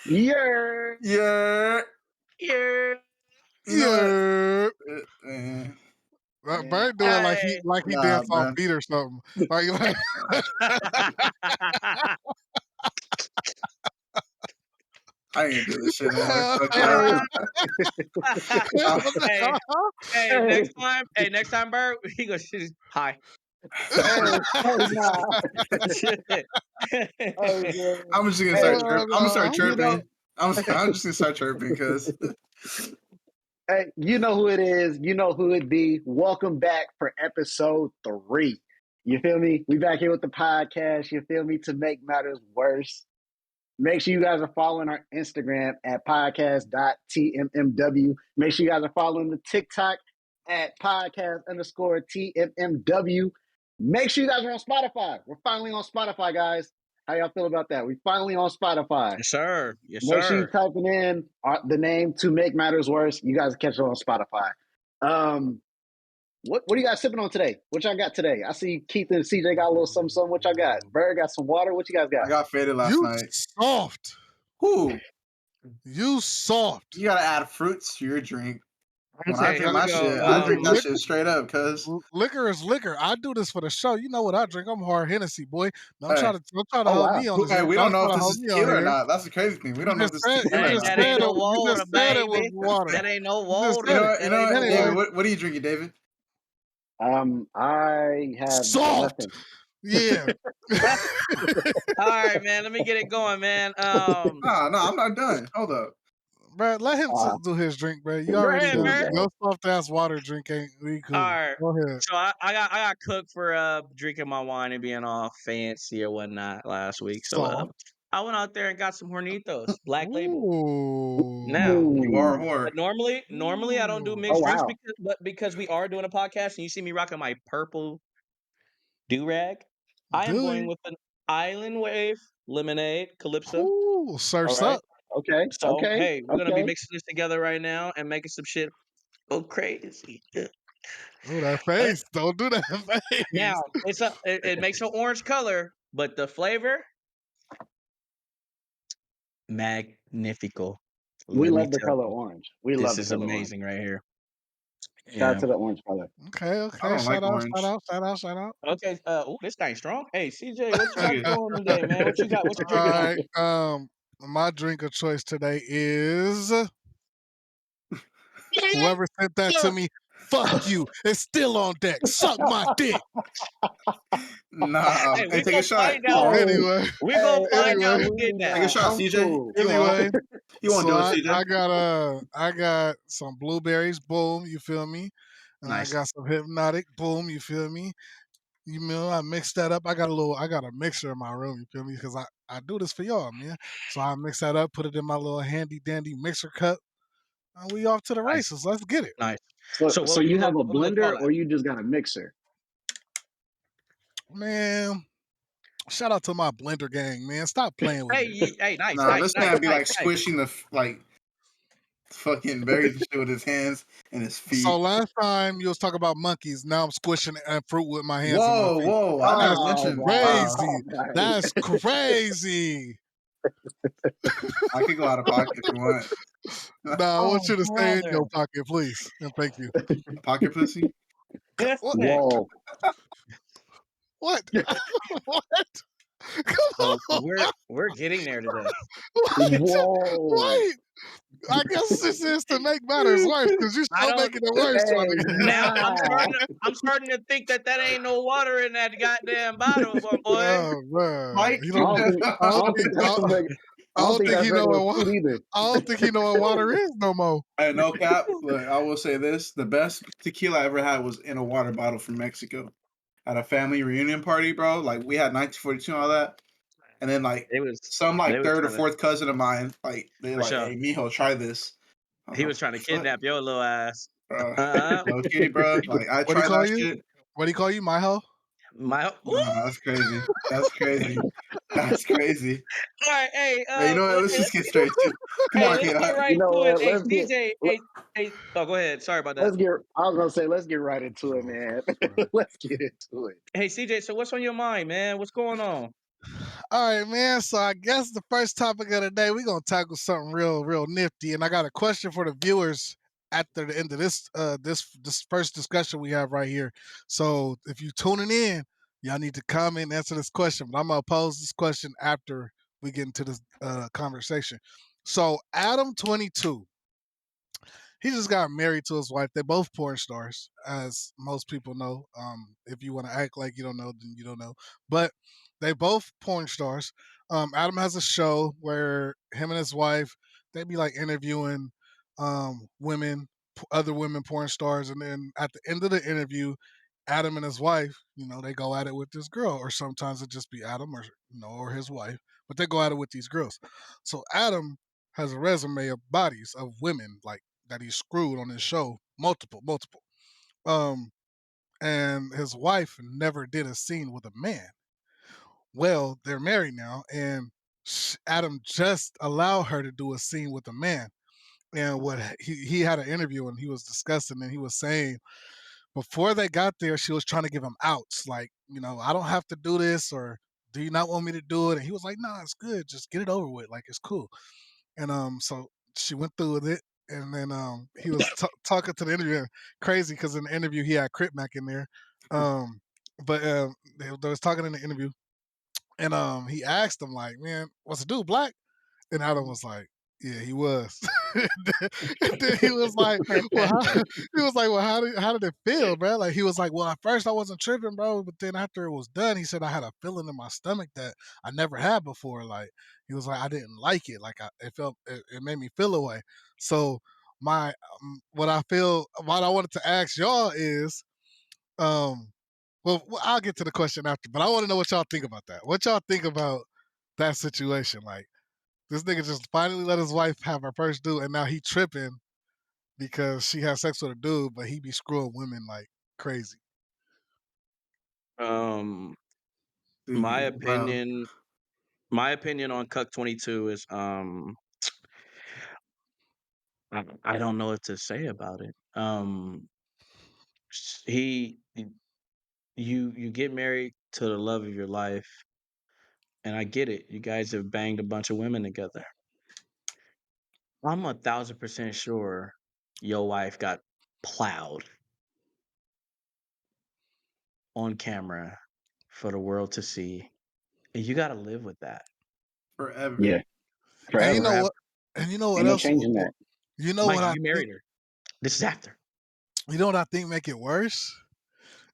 Yeah. Yeah. Yeah. You know Yeah. what? Bird do it like he Nah, dance off man. beat or something. Like I ain't do this shit anymore. Fuck hey, next time, Bird, he goes, hi. Nah. I'm just gonna start chirping. I'm gonna start chirping. I'm just gonna start chirping because Hey, you know who it is. You know who it be. Welcome back for episode 3. You feel me? We back here with the podcast. You feel me? To make matters worse. Make sure you guys are following our Instagram at podcast.tmmw. Make sure you guys are following the TikTok at podcast_TMMW. Make sure you guys are on Spotify. We're finally on Spotify, guys. How y'all feel about that? We finally on Spotify. Yes, sir. Yes, Make sure you sir. typing in the name to make matters worse. You guys catch it on Spotify. What are you guys sipping on today? What y'all got today? I see Keith and CJ got a little something. What y'all got? Bird got some water. What you guys got? I got faded last you night. soft. Who? You soft. You gotta add fruits to your drink. When Okay, I here drink we my go. shit, I drink that shit straight up, cuz. Liquor is liquor. I do this for the show. You know what I drink? I'm hard Hennessy, boy. Don't Hey. try to hold wow. me on this. Hey, we don't know if this hold is me on tequila or here. not. That's the crazy thing. We don't know if this is You tequila or just not. That ain't no you water, just said it was baby. water. That ain't no You just water. You know said what? You know what, Anyway. David? What are you drinking, David? I have Soft. nothing. Yeah. All right, man. Let me get it going, man. No, I'm not done. Hold up. Bro, let him do his drink, bro. You Go already ahead, done. man. Your soft ass water drink ain't we cool. All right. Go ahead. So I got cooked for drinking my wine and being all fancy or whatnot last week. So Soft. I went out there and got some Hornitos, Black Label. Ooh. Now, You are a whore. but normally I don't do Ooh. mixed drinks wow. because we are doing a podcast and you see me rocking my purple do-rag. I am Do going you? with an Island Wave Lemonade Calypso. Ooh, surf's All right. up. Okay. So Okay. hey, we're gonna be Okay. mixing this together right now and making some shit go crazy. Oh, that face. Don't do that face. Now it makes an orange color, but the flavor magnifico. We Let me love the tell color you, orange. We this love the is color orange. amazing right here. Shout out Yeah. to the orange color. Okay. I don't like orange. Shout out. Okay. This guy's strong. Hey, CJ, what you got going today, man? What you got? What you All drinking on? right. My drink of choice today is whoever sent that to me. Fuck you. It's still on deck. Suck my dick. Nah. Hey, Hey, we take gonna a shot. find Come out. on. Anyway. We gonna find out Anyway. who did Take a that. shot, CJ. Cool. You won't. You won't So do it, CJ. I got some blueberries, boom, you feel me? And Nice. I got some hypnotic, boom, you feel me? You know, I mixed that up. I got a mixer in my room, you feel me? Because I do this for y'all, man. So I mix that up, put it in my little handy dandy mixer cup. And we off to the Nice. races. Let's get it. Nice. So what you have a what do they call blender that? or you just got a mixer? Man, shout out to my blender gang, man. Stop playing with me. Hey, nice, Nah, nice, this nice, man be nice, like nice. squishing the fucking berries and shit with his hands and his feet. So last time you was talking about monkeys, now I'm squishing fruit with my hands and my feet. Whoa! I never Oh, mentioned. Crazy. right. That's crazy. I could go out of pocket if you want. Nah, I want you to stay in brother. your pocket, please. And thank you. Pocket pussy. This What? thing. Whoa. What? What? Come on. We're getting there today. Whoa. Wait. I guess this is to make matters worse because you're I still don't. making it worse. Hey, trying to get Now nah. I'm starting to think that ain't no water in that goddamn bottle, my boy. Oh, man. Mike, You I don't, don't think I don't think, that's some reg- I don't think that's he know regular what food either. I don't think he know what water is no more. Hey, no cap. Look, I will say this: the best tequila I ever had was in a water bottle from Mexico at a family reunion party, bro. Like we had 1942 and all that, and then like some third or fourth cousin of mine, like they like, sure. hey, mijo, try this. He was trying to kidnap your little ass. Okay, bro. Like I What do you tried call that you? shit. What do you call you, my hoe? My Nah, that's crazy. That's crazy. That's crazy. All right, hey, Hey, you know what? Let's just get straight to. Come on, let's kid. get right You know to it. what? Hey, Let's get CJ, hey. Oh, go ahead. Sorry about that. I was gonna say let's get right into it, man. Let's get into it. Hey, CJ. So what's on your mind, man? What's going on? All right, man. So I guess the first topic of the day, we're gonna tackle something real nifty, and I got a question for the viewers after the end of this first discussion we have right here. So if you tuning in, y'all need to comment and answer this question. But I'm gonna pose this question after we get into this conversation. So Adam22, he just got married to his wife. They're both porn stars, as most people know. If you want to act like you don't know, then you don't know. But they both porn stars. Adam has a show where him and his wife they be like interviewing women, other women porn stars, and then at the end of the interview, Adam and his wife, they go at it with this girl, or sometimes it just be Adam or or his wife, but they go at it with these girls. So Adam has a resume of bodies of women like that he screwed on his show, multiple. Um, and his wife never did a scene with a man. Well, they're married now, and Adam just allowed her to do a scene with a man. And what he had an interview and he was discussing, and he was saying before they got there, she was trying to give him outs, like, I don't have to do this, or do you not want me to do it? And he was like, nah, it's good, just get it over with, like it's cool. And so she went through with it, and then he was talking to the interviewer, crazy because in the interview he had Crip Mac in there, but they was talking in the interview, and he asked him like, "Man, what's the dude black?" And Adam was like, "Yeah, he was." and then he was like, "Well, he was like, well, how did it feel, bro?" Like he was like, "Well, at first I wasn't tripping, bro, but then after it was done, he said I had a feeling in my stomach that I never had before. Like he was like, I didn't like it. Like it made me feel away." So my what I wanted to ask y'all is, well, I'll get to the question after, but I want to know what y'all think about that. What y'all think about that situation? Like this nigga just finally let his wife have her first dude, and now he tripping because she has sex with a dude, but he be screwing women like crazy. My Wow. opinion, my opinion on Cuck 22 is I don't know what to say about it. He you get married to the love of your life, and I get it. You guys have banged a bunch of women together. I'm 1,000% sure your wife got plowed on camera for the world to see, and you got to live with that. Forever. Yeah, And you forever. know what? And you know what Ain't no else? changing that. You know what Mikey, I you think? married her. This is after. You know what I think make it worse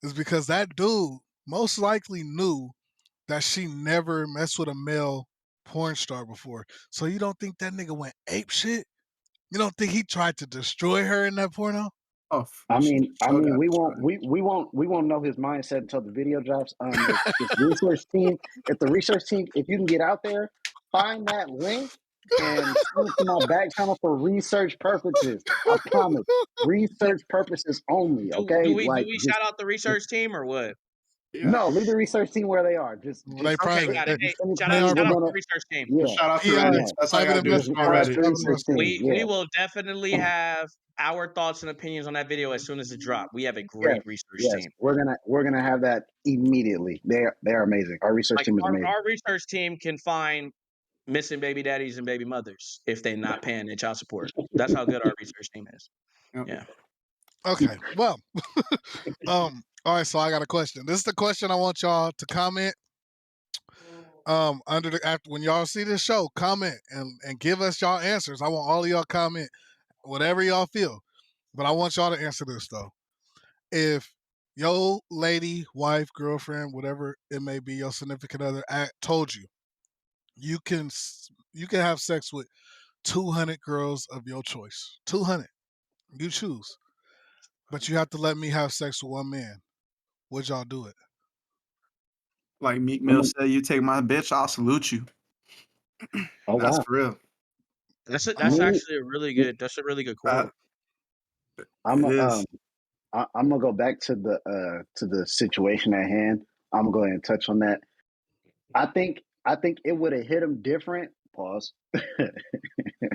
is because that dude most likely knew that she never messed with a male porn star before. So you don't think that nigga went ape shit? You don't think he tried to destroy her in that porno? Oh, I mean, sure got destroyed. we won't know his mindset until the video drops. If the research team, if you can get out there, find that link and send it to my back channel for research purposes. I promise, research purposes only. Do Okay, we like shout out the research team or what? Yeah. no, leave the research team where they are. They Okay, private. got it. Hey, just send it to They me. are shout We're out private. the gonna research team. yeah, Shout out to PI, Reddit. yeah. That's all I private gotta do is Just go on investigator, reply to Reddit. the private research team. investigator. We Yeah, will definitely have our thoughts and opinions on that video as soon as it drops. We have a yes, great research yes. team. We're gonna have that immediately. They are amazing. Our research Like team is amazing. our research team can find missing baby daddies and baby mothers if they not paying their child support. That's how good our research team is. Yep. Yeah. Okay. Well, all right, so I got a question. This is the question I want y'all to comment under the after when y'all see this show, comment and give us y'all answers. I want all of y'all comment whatever y'all feel. But I want y'all to answer this though. If your lady, wife, girlfriend, whatever it may be, your significant other told you you can have sex with 200 girls of your choice. 200. You choose. But you have to let me have sex with one man. Would y'all do it? Like Meek I'm Mill a, said, you take my bitch, I'll salute you. oh That's wow. for real. That's Me, actually a really good Uh, quote. I'm it a, is. I'm gonna go back to the situation at hand. I'm gonna go ahead and touch on that. I think it would have hit him different. Pause.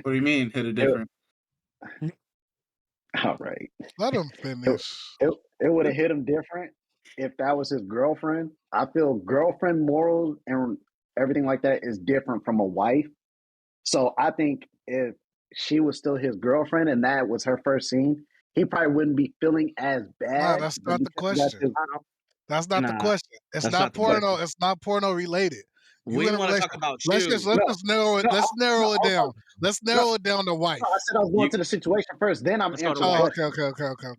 What do you mean hit it It, different? all right. Let him It, finish. it would have hit him different if that was his girlfriend. I feel girlfriend morals and everything like that is different from a wife. So I think if she was still his girlfriend and that was her first scene, he probably wouldn't be feeling as No, bad. that's But not the because that's question. his, That's not the Nah, question. It's that's not not the but porno. question. It's not porno related. You We in a want to talk relationship. about Let's you. no, narrow it. no, Let's no, narrow it down. Let's no, narrow it down to wife. no, I said I was going You to the situation first, then I'm let's go to answering the wife. Oh, question.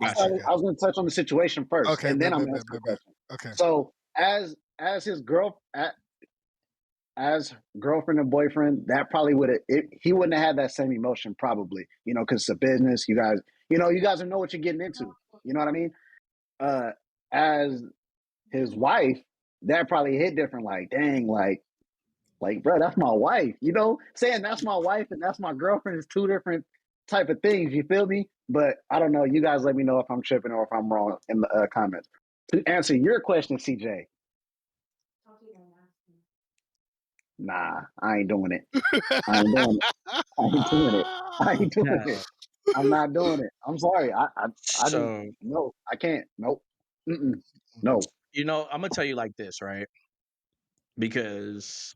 I Got said you. okay. I was going to touch on the situation first, Okay, and then bet, I'm bet, bet, answering the bet, bet. question. Okay. So as his as girlfriend and boyfriend, that probably would have he wouldn't have had that same emotion probably, because it's a business. You guys, you guys know what you're getting into. You know what I mean? As his wife, that probably hit different. Like, dang, like, bro, that's my wife. Saying that's my wife and that's my girlfriend is two different type of things. You feel me? But I don't know. You guys let me know if I'm tripping or if I'm wrong in the comments. To answer your question, CJ, nah, I ain't doing it. I ain't doing it. I ain't doing it. I ain't doing Now, it. I'm not doing it. I'm sorry. I just so no. I can't. Nope. Mm-mm. No. I'm gonna tell you like this, right? Because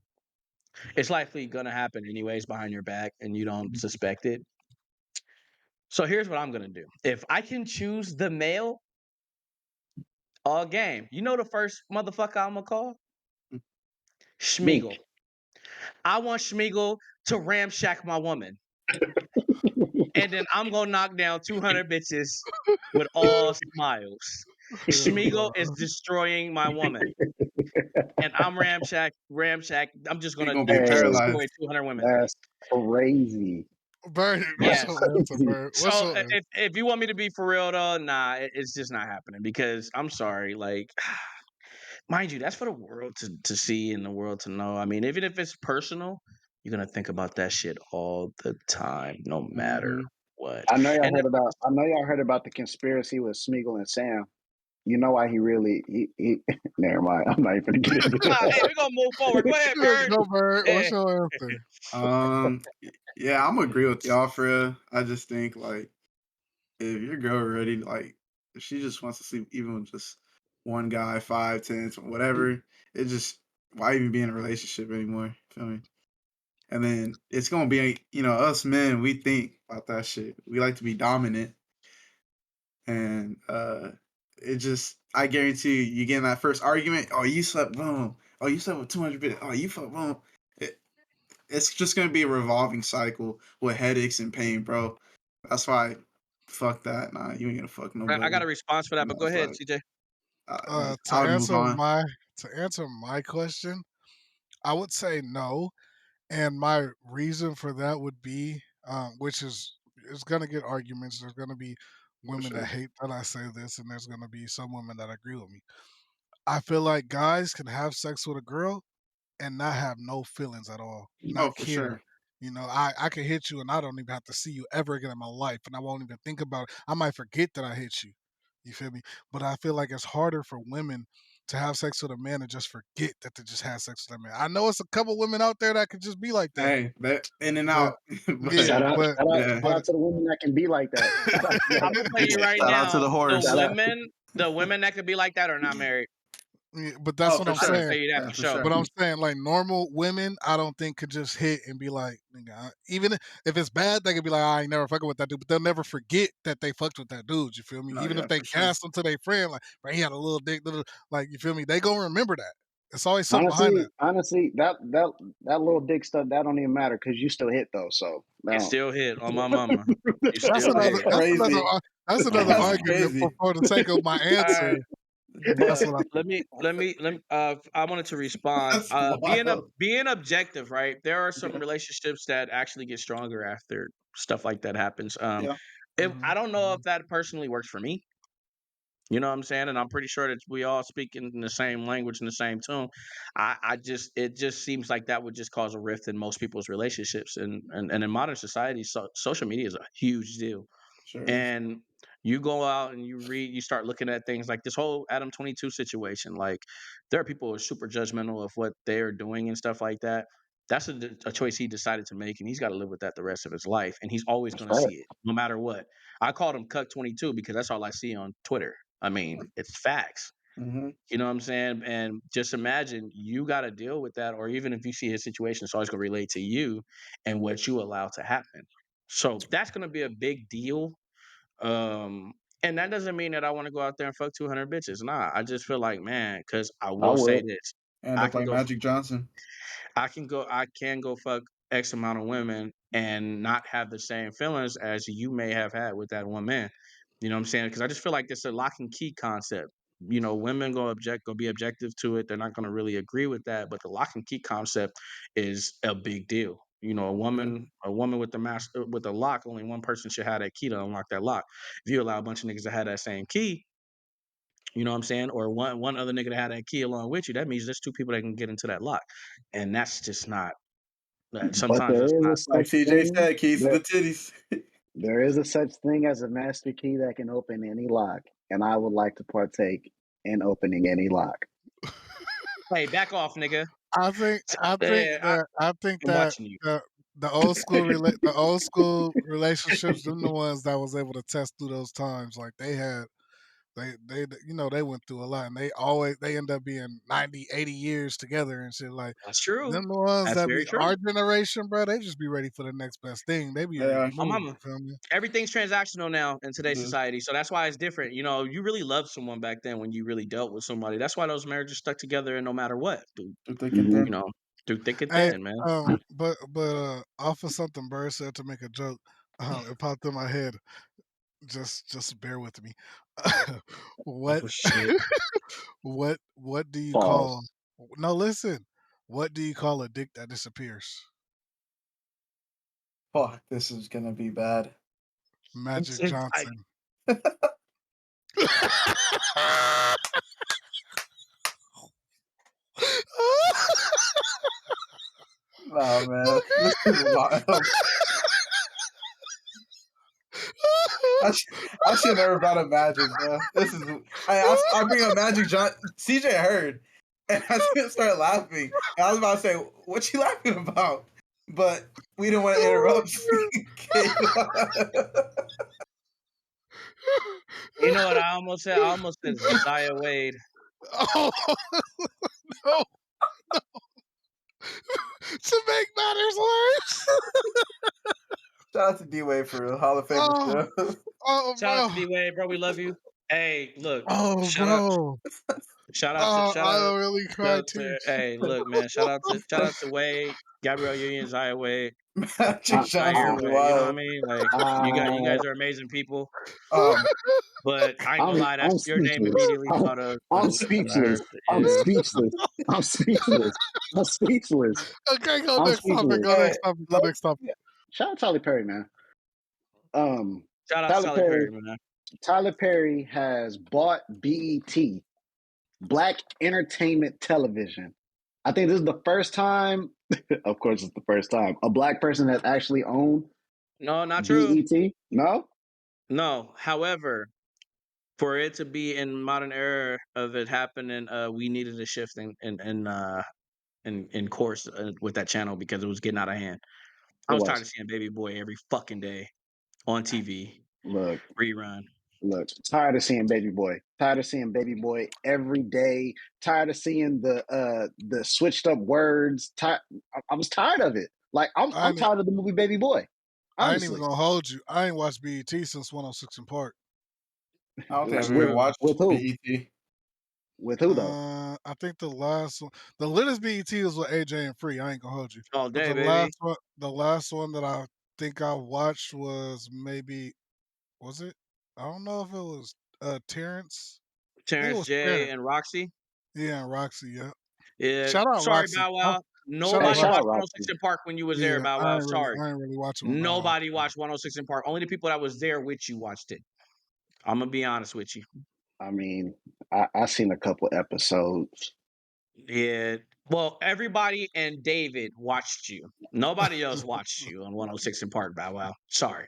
it's likely gonna happen anyways behind your back, and you don't suspect it. So here's what I'm gonna do. If I can choose the male all game, the first motherfucker I'm gonna call Me. Schmeagle. I want Schmeagle to ramshack my woman, and then I'm gonna knock down 200 bitches with all smiles. Schmeagle is destroying my woman, and I'm ramshack. I'm just He gonna gonna be Hey, destroy paralyzed. 200 women. that's crazy. Bird, what's That's Yes. your answer, crazy. Bird? What's So your answer? if you want me to be for real though, nah, it's just not happening because I'm sorry, like mind you, that's for the world to see and the world to know. I mean, even if it's personal, you're gonna think about that shit all the time, no matter Mm-hmm. what. I know y'all And heard about. I know y'all heard about the conspiracy with Smeagol and Sam. You know why he really? He never mind. I'm not even gonna get into hey, that. we're gonna move forward. Go ahead, Bird. Go, Bird. What's Eh. your answer? Yeah, I'm agree with y'all for real. I just think like if your girl ready, like if she just wants to sleep even with just one guy, 5, 10, whatever, it just why even be in a relationship anymore? Feel me? And then it's gonna be us men. We think about that shit. We like to be dominant, and it just I guarantee you get in that first argument. Oh, you slept boom. Oh, you slept with 200 bit. Oh, you fuck boom. It's just gonna be a revolving cycle with headaches and pain, bro. That's why, fuck that. Nah, you ain't gonna fuck I got nobody. a response for that, but go It's ahead, like CJ. To I would move answer on. my question, I would say no, and my reason for that would be, which is gonna get arguments. There's gonna be For women that sure. hate that I say this, and there's gonna be some women that agree with me. I feel like guys can have sex with a girl and not have no feelings at all, Oh, not for care. sure. I can hit you and I don't even have to see you ever again in my life, and I won't even think about it. I might forget that I hit you. You feel me? But I feel like it's harder for women to have sex with a man and just forget that they just had sex with a man. I know it's a couple women out there that could just be like that, Hey, that in and but out. yeah, But Shout out, but shout out, yeah, shout but out to the women that can be like that. Shout out to I'm that. gonna tell you right Shout out to now, the horse. Shout out. the women that could be like that are not married. yeah, but that's oh, what for I'm I can sure. saying. tell you that Yeah, for for sure. But sure. I'm saying, like, normal women, I don't think could just hit and be like, nigga, even if it's bad, they could be like, I ain't never fucking with that dude. But they'll never forget that they fucked with that dude. You feel me? No, Even if yeah, they for sure. cast them to their friend, like, bro, he had a little dick, like, you feel me? They gonna remember that. It's always something behind that. Honestly, that little dick stuff that don't even matter because you still hit though. So You no, still hit on my mama. You That's still another. hit. That's crazy. That's another That's argument crazy. for the sake of my answer. Uh, That's but what I think. let me I wanted to respond. That's wild. Being objective, right? There are some relationships that actually get stronger after stuff like that happens. Yeah, I don't know Mhm. if that personally works for me. You know what I'm saying? And I'm pretty sure that we all speak in the same language and the same tone. It just seems like that would just cause a rift in most people's relationships. And in modern society, social media is a huge deal. sure is. And you go out and you start looking at things like this whole Adam22 situation. Like, there are people who are super judgmental of what they're doing and stuff like that. That's a choice he decided to make, and he's got to live with that the rest of his life. And he's always that's going to right. see it, no matter what. I called him Cut 22 because that's all I see on Twitter. I mean, it's facts. Mm-hmm. You know what I'm saying? And just imagine you got to deal with that, or even if you see his situation, it's always going to relate to you and what you allow to happen. So that's going to be a big deal. And that doesn't mean that I want to go out there and fuck 200 bitches. Nah, I just feel like, man, because I I will say would. this. End I up can like go Magic Johnson. I can go fuck X amount of women and not have the same feelings as you may have had with that one man. You know what I'm saying? Because I just feel like it's a lock and key concept. You know, women go be objective to it. They're not gonna really agree with that, but the lock and key concept is a big deal. You know, a woman with the master with the lock, only one person should have that key to unlock that lock. If you allow a bunch of niggas to have that same key, you know what I'm saying? Or one other nigga to have that key along with you, that means there's two people that can get into that lock. And that's just not But sometimes there that's is not a Like such CJ thing. said, keys to There, the titties. there is a such thing as a master key that can open any lock, and I would like to partake in opening any lock. hey, back off, nigga. I think I'm that watching you. the old school relationships, them the ones that was able to test through those times. Like they they went through a lot, and they end up being 90, 80 years together and shit. Like That's true. them the ones That's that very be true. our generation, bro. They just be ready for the next best thing. They be ready to Yeah. My move. You mama. feel me? Everything's transactional now in today's Dude, society. So that's why it's different. You know, you really loved someone back then when you really dealt with somebody. That's why those marriages stuck together and no matter what, dude. through thick and Hmm You thin. know, through thick and Hey, thin, man. but off of something Bird said to make a joke, it popped in my head. Just bear with me. what Oh shit. what do you call? Pause. No, listen. What do you call a dick that disappears? Fuck, this is gonna be bad. Magic Johnson. Nah, man, this is wild. I should never brought up Magic, bro. This is I bring up Magic John. CJ heard, and I just started laughing. And I was about to say, "What you laughing about?" But we didn't want to interrupt. You know what I almost said? I almost said Zaya Wade. Oh no! To make matters worse. Shout out to D-Wade for a Hall of Fame Oh, show. Shout out to bro. D Wade, bro. We love you. Hey, look, Oh, bro. shout out I really cried to tears. hey, look, man, shout out to Wade, Gabrielle Union, Zaya Wade. Magic Zaire Johnson's Wade. You know what I wild. mean? Like you I guys are amazing people. Um, But I ain't gonna lie, I'm that's your name speechless. immediately thought of I'm when I heard speechless. I'm yeah. speechless. I'm speechless. I'm speechless. Okay, go I'm next topic. speechless. Go next topic. Go next topic. Shout out Tyler Perry, man. Um, Shout out to Tyler Tyler Perry, Perry. man. Tyler Perry has bought BET, Black Entertainment Television. I think this is the first time. Of course, it's the first time a black person has actually owned No, not true. BET. No, No. However, for it to be in modern era of it happening, we needed a shift in course with that channel because it was getting out of hand. I it was tired was. of seeing Baby Boy every fucking day on TV Look, rerun. look. Tired of seeing Baby Boy. Tired of seeing Baby Boy every day. Tired of seeing the switched up words. I was tired of it. Like I I'm ain't, tired of the movie Baby Boy. I ain't even Honestly, gonna hold you. I ain't watched BET since 106 in Park. I don't think That's I've ever with true. with watched who? BET. With who though? I think the last one, the latest BET was with AJ and Free. I ain't gonna hold you, All but day, baby. the last one that I think I watched was maybe was it? I don't know if it was Terrence. I think it Terrence was J Terrence. and Roxy. Yeah, and Roxy. Yeah, Yeah. shout out Sorry, Roxy. Bow Oh, Wow. shout out Hey, Nobody shout Roxy. out watched 106 Roxy. in Park when you was there, Yeah, Bow Wow. Sorry. I ain't really watching on Bow Wow. Nobody watched 106 in Park. Only the people that was there with you watched it. I'm gonna be honest with you. I mean, I seen a couple episodes. Yeah. Well, everybody and David watched you. Nobody else watched you on 106 in Park, Bow Wow. Sorry.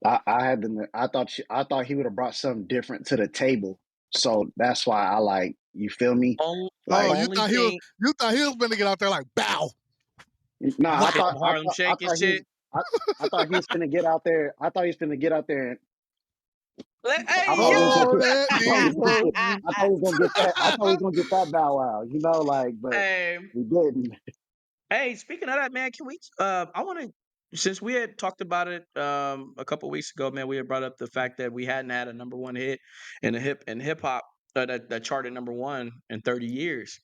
I had to. I thought he would have brought something different to the table. So that's why I like. You feel me? Oh, Like, Only thing you thought he was gonna get out there like bow. nah. hip Harlem I Shake and thought he was. shit. I thought he was gonna get out there. I thought he was gonna get out there Hey, thought we was gonna Oh, get. that I thought we was gonna Negro. get. I thought we was gonna get that. I thought we was gonna get that Bow Wow. You know, like, but hey, we didn't. hey, speaking of that, man, can we? I want to. Since we had talked about it a couple weeks ago, man, we had brought up the fact that we hadn't had a number one hit in the hip hop that charted number one in 30 years.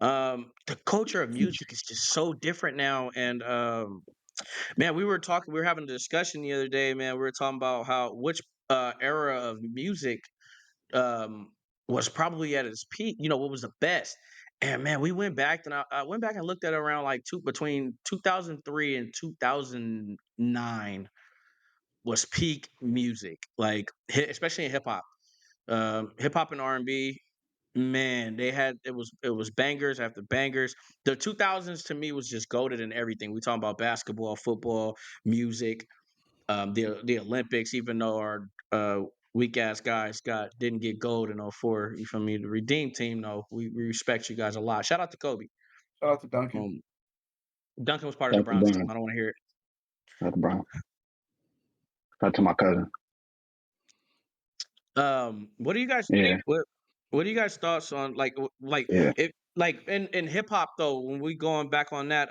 The culture of music is just so different now, and man, we were having a discussion the other day, man. We were talking about how which era of music um was probably at its peak, what was the best. And man, we went back and I went back and looked at around like between 2003 and 2009 was peak music, like especially in hip hop. Hip hop and R&B, man, it was bangers after bangers. The 2000s to me was just goated in everything. We talking about basketball, football, music, the Olympics, even though our weak ass guys didn't get gold in '04. You feel me? The Redeem team, though, we respect you guys a lot. Shout out to Kobe. Shout out to Duncan. Duncan was part of the Shout to Browns team. Brown. I don't want to hear it. Shout to Brown. Shout to my cousin. What do you guys Yeah, think? What do you guys thoughts on yeah. if like in hip hop though? When we going back on that,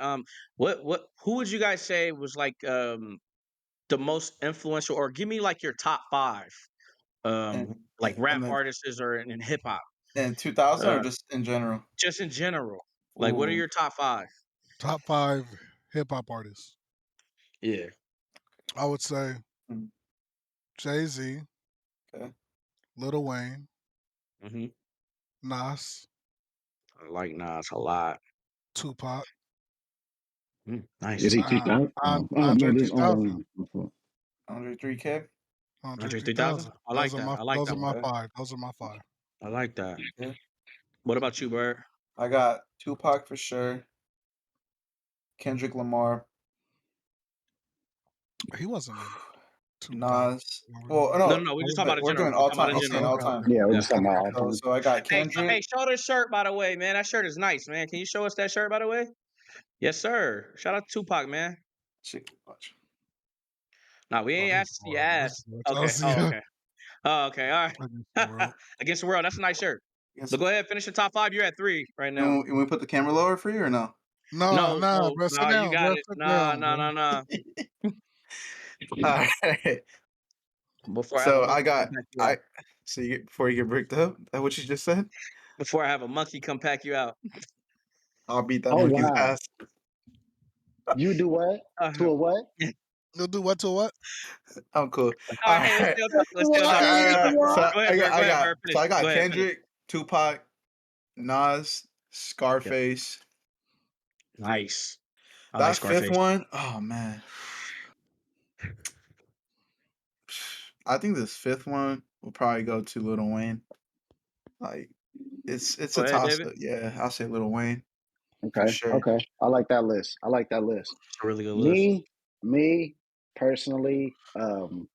who would you guys say was like the most influential, or give me like your top five And like and rap then artists or in hip hop? in 2000 or Uh, just in general? just in general. Like, what are Ooh. your top five? Top 5 hip hop artists. Yeah. I would say Mm, Jay-Z, okay. Lil Wayne, hmm Nas, I like Nas a lot. Tupac, Is Nice. he 2000? Oh Andre no, this 3000. Andre 3K. Andre Andre 3000. 3000. I like that. I like Those that are one. my Okay. 5. Those are my 5. I like that. Okay. What about you, Bird? I got Tupac for sure. Kendrick Lamar. He wasn't in Tupac. Nas. Well, No, no, no, we're just talking but about in we're general. doing We're all talking about time. in I'm saying general. all Okay, time. okay. Yeah, we're Yeah. just talking about all So, time. so I got Hey, Kendrick. show this shirt, by the way, man. That shirt is nice, man. Can you show us that shirt, by the way? Yes, sir. Shout out to Tupac, man. Shit, watch. Nah, we Oh, ain't this asked you world. This asked. world. Okay. Chelsea. Oh, okay. Oh, okay. All Against the right. world. Against the world. That's a nice shirt. Yes. So go ahead, finish the top five. You're at 3 right now. And we put the camera lower for you or no? Nah, No, bro. Sit you down, got bro. it. Sit Nah, down, nah, bro. nah, nah. All right. Before I have a So monkey I come got pack you out. So before you get bricked up, is that what you just said? Before I have a monkey come pack you out. I'll beat that Oh monkey's wow. ass. You do what? To a what? You'll do what to what? I'm cool. All right, hey, let's stay on topic. Let's stay on What? topic. Let's stay on topic. So Go ahead, Bird. Go ahead, Bird. Finish. I got Go ahead, finish. Kendrick, Tupac, Nas, Yeah. Scarface. Nice. I like That fifth Scarface. one, oh man. I think this fifth one will probably go to Lil Wayne. Like it's Go a ahead, toss David. up. Yeah, I'll say Lil Wayne for Okay, sure. okay. I like that list. I like that list. It's a really good list. Me personally, I'm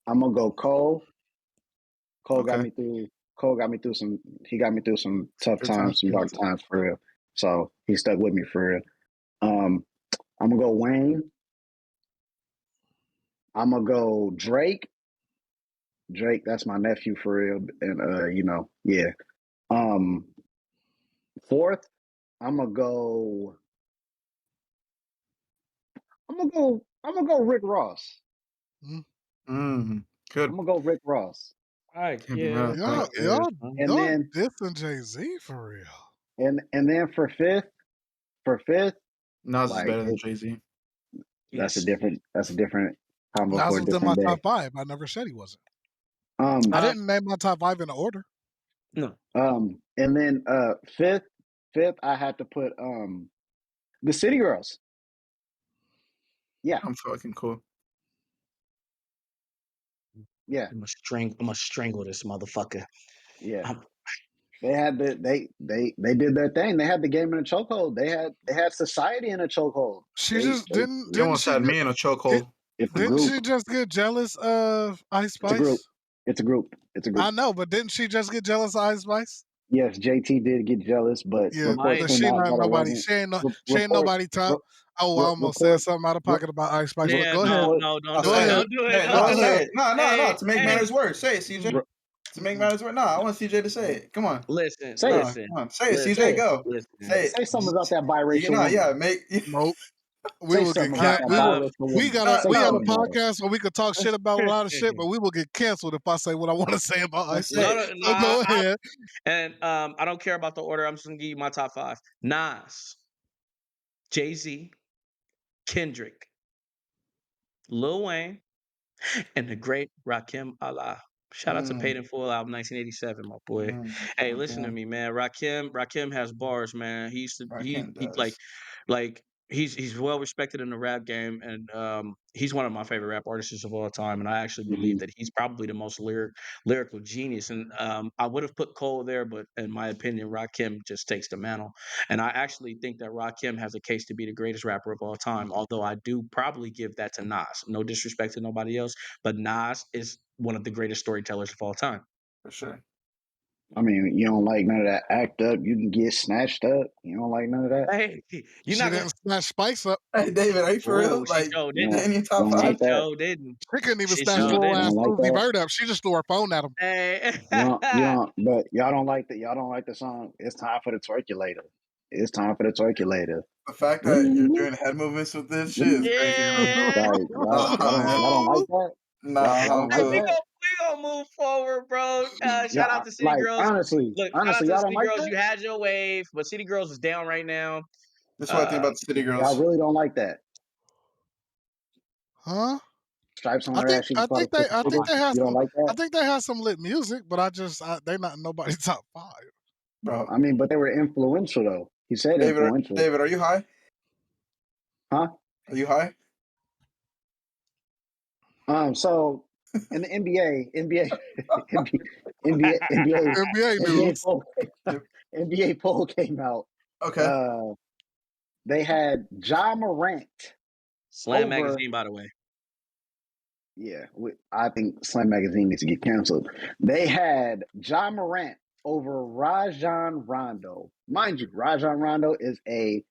gonna go Cole. Cole got Okay. me through. Cole got me through some. He got me through some tough Good times. times, some dark times for real. So he stuck with me for real. I'm gonna go Wayne. I'm gonna go Drake. Drake, that's my nephew for real, and yeah. Um, fourth, I'm gonna go. I'm gonna go Rick Ross. Good. I'm gonna go Rick Ross. All right, Can't be yeah, mad that's at nice. that. Y'all And then dissing Jay-Z for real. and then for fifth, Nas is like better than Jay-Z. that's a Yes. different combo Nas for a was in my different day. top 5. I never said he wasn't. Um, I didn't name my top 5 in order. No. and then fifth, I had to put the City Girls. Yeah, I'm fucking cool. yeah, I'm gonna strangle this motherfucker. yeah. They had they did their thing. They had the game in a chokehold. They had society in a chokehold. She just didn't You almost she had me in a chokehold. It's a didn't group. she just get jealous of Ice It's a group. Spice? It's a group. It's a group. I know, but didn't she just get jealous of Ice Spice? Yes, JT did get jealous, but Yeah, reports Mike. but came she out not that it nobody. wasn't. She ain't Reports. nobody top. Oh, I almost said something out of pocket about Ice Spice. Yeah, Go ahead. no, don't do Go it. ahead. Don't do it. Hey, Don't no, do say it. it. No. Hey, To make hey. matters worse, say it, CJ. To make matters worse, I want CJ to say it. Come on. Listen, Say it. listen. Come on. Say it, listen, CJ. Go. listen. Say it. Say something about that biracial woman. Yeah, make. Nope. We Say will get something about that canceled. biracial woman. We Say have a something about it. podcast where we could talk shit about a lot of shit, but we will get canceled if I say what I want to say about Ice Say Spice. it. No, So go ahead. and I don't care about the order. I'm just gonna give you my top 5. Nas, Jay-Z, Kendrick, Lil Wayne, and the great Rakim Allah. Shout out to Paid in Full album 1987, my boy. Hey, listen to me, man. Rakim has bars, man. He used to Rakim he does. like he's well respected in the rap game, and he's one of my favorite rap artists of all time. And I actually believe that he's probably the most lyrical genius. And I would have put Cole there, but in my opinion, Rakim just takes the mantle. And I actually think that Rakim has a case to be the greatest rapper of all time. Although I do probably give that to Nas. No disrespect to nobody else, but Nas is one of the greatest storytellers of all time. For sure. I mean, you don't like none of that act up. You can get snatched up. You don't like none of that. Hey, you're She not didn't gonna. snatch Spice up. Hey, David, are you for real? She Like, sure You didn't. in your don't, you top don't five? like She that. sure didn't. She couldn't even She snatch sure little You didn't. ass don't like Uzi that. Vert up. She just threw her phone at him. Hey, You don't. But y'all don't like that. Y'all don't like the song. It's time for the twerculator. It's time for the twerculator. The fact that you're doing head movements with this shit is crazy to me. yeah. Like y'all don't like that. Nah, Y'all don't I'm Hey, like we good. that. gonna move forward, bro. Shout out to City Like Girls. honestly, Look, shout out to the y'all don't City like Girls. that. You had your wave, but City Girls is down right now. This is what I think about the City Y'all Girls. really don't like that. Huh? Stripes on her ass. She just called a I think they have You don't some like that? lit music, but they not nobody's top 5. Bro. I mean, but they were influential though. He said influential. David, are you high? Huh? Are you high? So in the NBA news. NBA poll came out. Okay. They had John Morant Slam over. magazine, by the way. Yeah, I think Slam Magazine needs to get canceled. They had John Morant over Rajon Rondo. Mind you, Rajon Rondo is a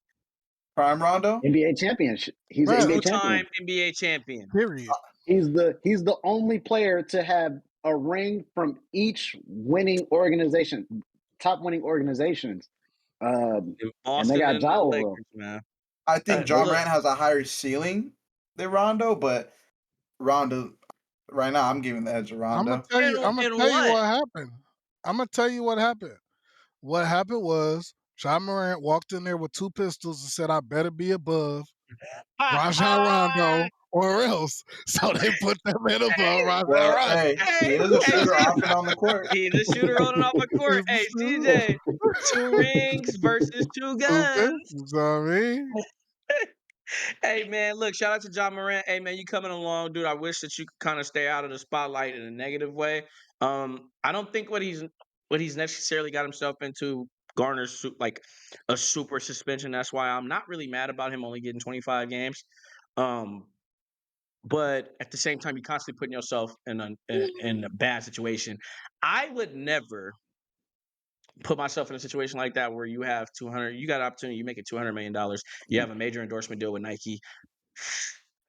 Prime Rondo? NBA champion. He's an NBA champion. Two-time NBA champion. Period. He's the only player to have a ring from each winning organization, top winning organizations. In And Boston they got and Ja the over him. Lakers, man. I think John Look, Morant has a higher ceiling than Rondo, but Rondo right now I'm giving the edge to I'm gonna Rondo. tell you what? what happened. I'm gonna tell you what happened. What happened was John Morant walked in there with 2 pistols and said, "I better be above Rajon Rondo or else." So they put that man above Rajon Well, Rondo. hey, he is a Hey, shooter off and on the court. he's a shooter rolling off a court. Hey, CJ, 2 rings versus 2 guns. You know what I mean? Hey man, look, shout out to John Morant. Hey man, you coming along, dude. I wish that you could kind of stay out of the spotlight in a negative way. I don't think what he's necessarily got himself into garners like a super suspension. That's why I'm not really mad about him only getting 25 games. Um, but at the same time, you're constantly putting yourself in a bad situation. I would never put myself in a situation like that where you have 200, you got an opportunity, you make it $200 million, you have a major endorsement deal with Nike.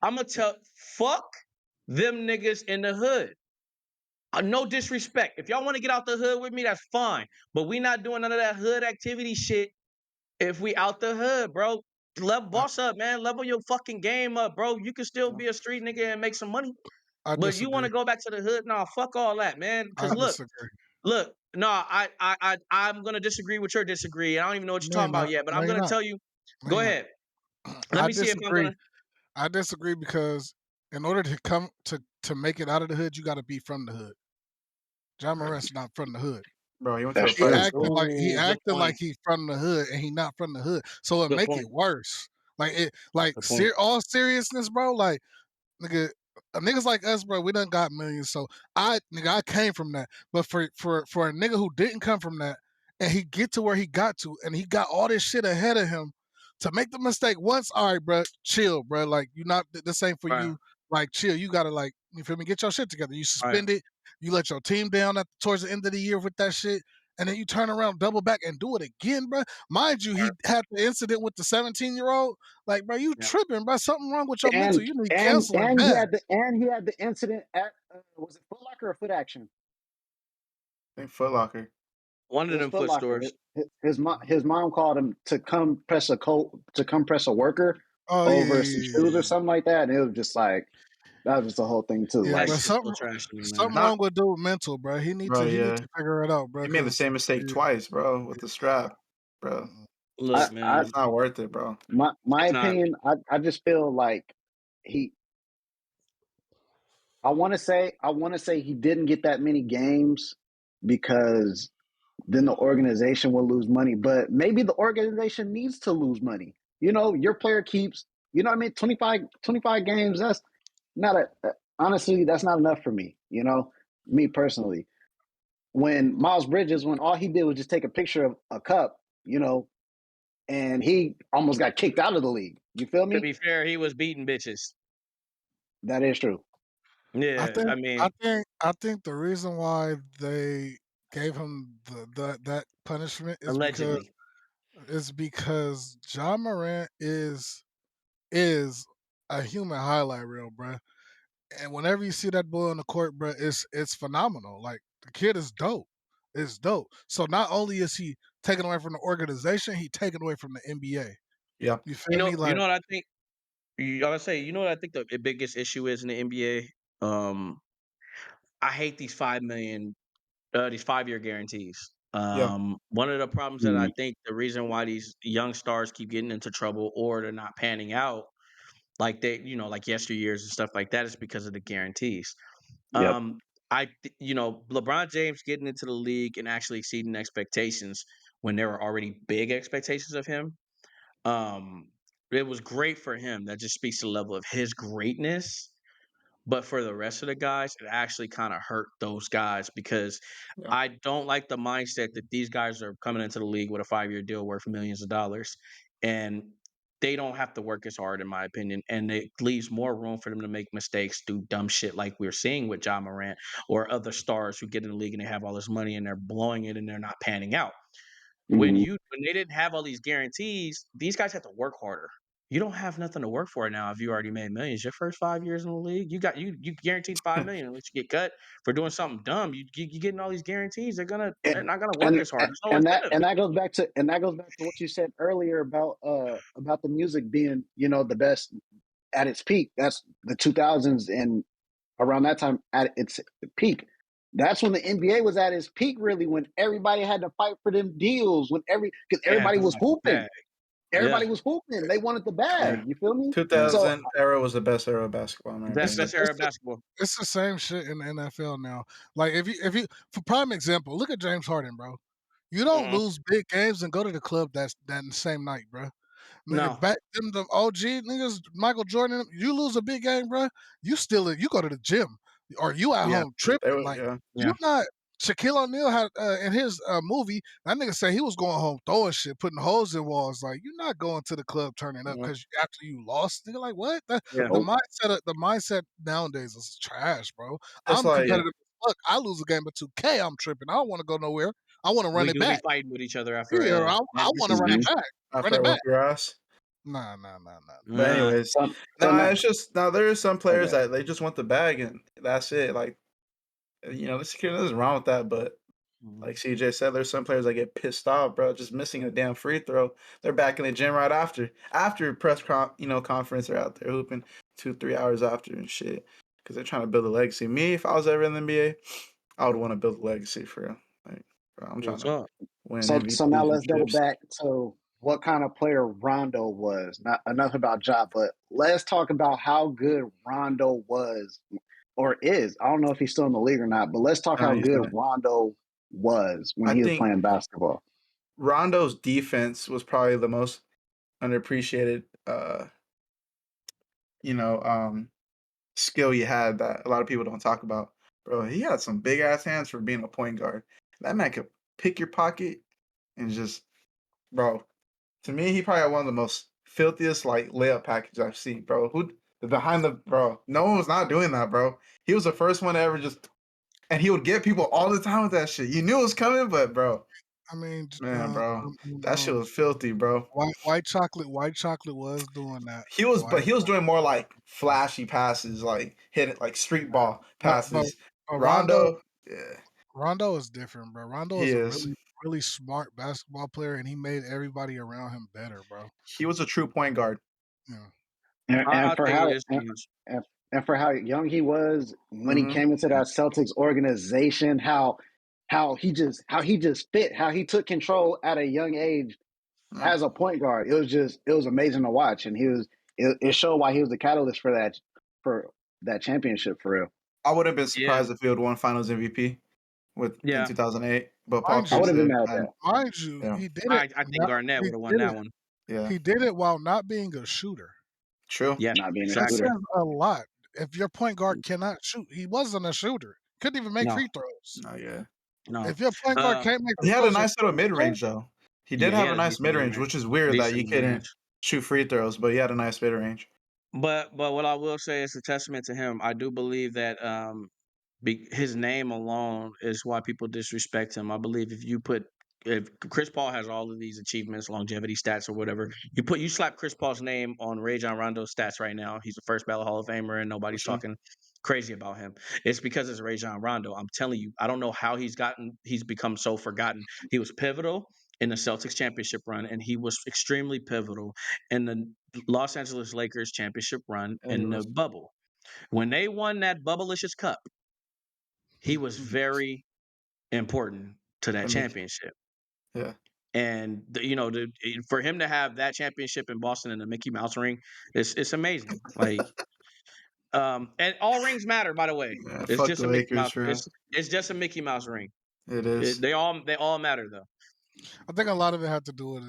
I'm gonna tell fuck them niggas in the hood. No disrespect. If y'all want to get out the hood with me, that's fine. But we not doing none of that hood activity shit if we out the hood, bro. Level I, boss up, man. Level your fucking game up, bro. You can still be a street nigga and make some money. I But you want disagree. to go back to the hood? Nah, fuck all that, man. I Cause disagree. no, I'm gonna disagree with your disagree. I don't even know what you're No, you're talking about not. yet, but No, I'm you're gonna not. tell you. No, Go you're not. ahead. Let I me see if I'm disagree. gonna. I disagree because in order to come to make it out of the hood, you got to be from the hood. John Morant's not from the hood. Bro, he went to That's a He private true. acting school. like Good point. he's from the hood, and he not from the hood. So it Good make point. it worse. Good point. All seriousness, bro. Like nigga, niggas like us, bro. We done got millions. So I came from that. But for a nigga who didn't come from that, and he get to where he got to, and he got all this shit ahead of him, to make the mistake once, all right, bro, chill, bro. Like you not this ain't for Right. you. Like chill. You gotta like you feel me. Get your shit together. You Right. suspend it. You let your team down towards the end of the year with that shit. and then you turn around, double back, and do it again, bro. Mind you, he had the incident with the 17-year-old. Like, bro, you tripping, bro? Something wrong with your mental. You need counseling. And he had the incident at was it Foot Locker or Foot Action? I think Foot Locker. One It of was them Foot foot Locker. stores. His mom called him to come press a worker Oh over some shoes yeah. or something like that, and it was just like that was just the whole thing too. Yeah, Like, That bro. shit's so trash to me, man. Something wrong with dude mental, bro. He need Bro, to yeah. figure it out, bro. He made the same mistake twice, bro, with the strap, bro. Look, man. It's not worth it, bro. my It's not. opinion, I just feel like he. I want to say he didn't get that many games because then the organization will lose money. But maybe the organization needs to lose money. You know, your player keeps, you know what I mean, 25 games, that's not honestly, that's not enough for me, you know, me personally. When Miles Bridges, when all he did was just take a picture of a cup, you know, and he almost got kicked out of the league. You feel To me? be fair, he was beating bitches. That is true. Yeah, I mean, I think the reason why they gave him that punishment is allegedly. because John Morant is a human highlight reel, bro. And whenever you see that boy on the court, bro, it's phenomenal. Like, the kid is dope. It's dope. So not only is he taken away from the organization, he taken away from the NBA. Yeah. You feel me? You Like, know what I think? You gotta say, you know what I think the biggest issue is in the NBA? I hate these 5 million, these 5-year guarantees. Yeah. One of the problems that I think the reason why these young stars keep getting into trouble or they're not panning out like they, like yesteryears and stuff like that is because of the guarantees. Yep. LeBron James getting into the league and actually exceeding expectations when there were already big expectations of him. Um, it was great for him. That just speaks to the level of his greatness. But for the rest of the guys, it actually kind of hurt those guys because Yeah. I don't like the mindset that these guys are coming into the league with a 5-year deal worth millions of dollars, and they don't have to work as hard, in my opinion. And it leaves more room for them to make mistakes, do dumb shit like we're seeing with John Morant or other stars who get in the league and they have all this money and they're blowing it and they're not panning out. When they didn't have all these guarantees, these guys had to work harder. You don't have nothing to work for now if you already made millions. Your first 5 years in the league, you guaranteed 5 million unless you get cut for doing something dumb. You getting all these guarantees, they're not gonna work as hard. There's no incentive. And that goes back to what you said earlier about the music being, you know, the best at its peak. That's the 2000s, and around that time at its peak. That's when the NBA was at its peak, really, when everybody had to fight for them deals, because They had everybody the was fucking hooping. bag. Everybody Yeah. was hooping. They wanted the bag. Yeah. You feel me? 2000 era was the best era of basketball, in my Best opinion. era of basketball. it's the same shit in the NFL now. Like, if you for prime example, look at James Harden, bro. You don't lose big games and go to the club that same night, bro. No. Back them the OG niggas, Michael Jordan, you lose a big game, bro. You go to the gym, or you at Yeah. home tripping. Like, you not. Shaquille O'Neal had in his movie, that nigga said he was going home throwing shit, putting holes in walls. Like, you're not going to the club turning up because after you lost. Nigga, like, what? The mindset nowadays is trash, bro. It's I'm like, competitive as fuck. I lose a game of 2K, I'm tripping. I don't want to go nowhere. I want to run We it do be back. fighting with each other after Yeah, I want to run it back. after Run I it back. whoop your ass. Nah. But anyways, it's just there are some players that they just want the bag and that's it. Like, you know, there's wrong with that, but like CJ said, there's some players that get pissed off, bro, just missing a damn free throw. They're back in the gym right after conference. They're out there hooping 2-3 hours after and shit because they're trying to build a legacy. Me, if I was ever in the NBA, I would want to build a legacy for real. Like, bro, I'm trying to win MVPs So now and let's double chips. back to what kind of player Rondo was. Not enough about Ja, but let's talk about how good Rondo was or is. I don't know if he's still in the league or not, but let's talk how good Rondo was when he was playing basketball. Rondo's defense was probably the most underappreciated skill you had that a lot of people don't talk about. Bro, he had some big ass hands for being a point guard. That man could pick your pocket and just, bro. To me, he probably had one of the most filthiest like layup packages I've seen, bro. No one was not doing that, bro. He was the first one to ever and he would get people all the time with that shit. You knew it was coming, but bro, I mean, Man, bro, that shit was filthy, bro. White chocolate was doing that. He was, but he was doing more like flashy passes, like hitting like street ball But passes. Rondo Rondo, yeah, Rondo is different, bro. Rondo he is a is. really smart basketball player, and he made everybody around him better, bro. He was a true point guard. Yeah. And I'll for tell you how this huge. and for how young he was when he Mm-hmm. came into that Celtics organization, how he just fit, how he took control at a young age Yeah. as a point guard. It was amazing to watch, and it showed why he was the catalyst for that championship for real. I would have been Yeah, surprised if he would won Finals MVP in yeah. 2008, but Paul Mind I you, would Pierce have been did. mad at And, that. mind you, yeah, he did it. I think Garnett would have won that one. yeah, He did it while not being a shooter. true. Yes, Not being a That exactly. shooter. says a lot. If your point guard cannot shoot, he wasn't a shooter. Couldn't even make No, free throws. Oh yeah, no. If your point guard can't make he free had a throws, nice little mid range though. He did Yeah, he have a had a nice decent mid range, mid-range. which is weird that you Decent couldn't mid-range. shoot free throws, but he had a nice mid range. But what I will say is a testament to him. I do believe that his name alone is why people disrespect him. I believe if Chris Paul has all of these achievements, longevity stats or whatever, you slap Chris Paul's name on Rajon Rondo's stats right now. He's the first ballot Hall of Famer, and nobody's Sure. talking crazy about him. It's because it's Rajon Rondo. I'm telling you, I don't know how he's become so forgotten. He was pivotal in the Celtics championship run, and he was extremely pivotal in the Los Angeles Lakers championship run Yeah, he in the was. bubble. When they won that Bubblicious Cup, he was very important to that That make championship. yeah. And for him to have that championship in Boston in the Mickey Mouse ring, it's amazing. Like, and all rings matter, by the way. Yeah, It's fuck just the a Mickey Lakers Mouse. for real. It's just a Mickey Mouse ring. It is. They all matter though. I think a lot of it had to do with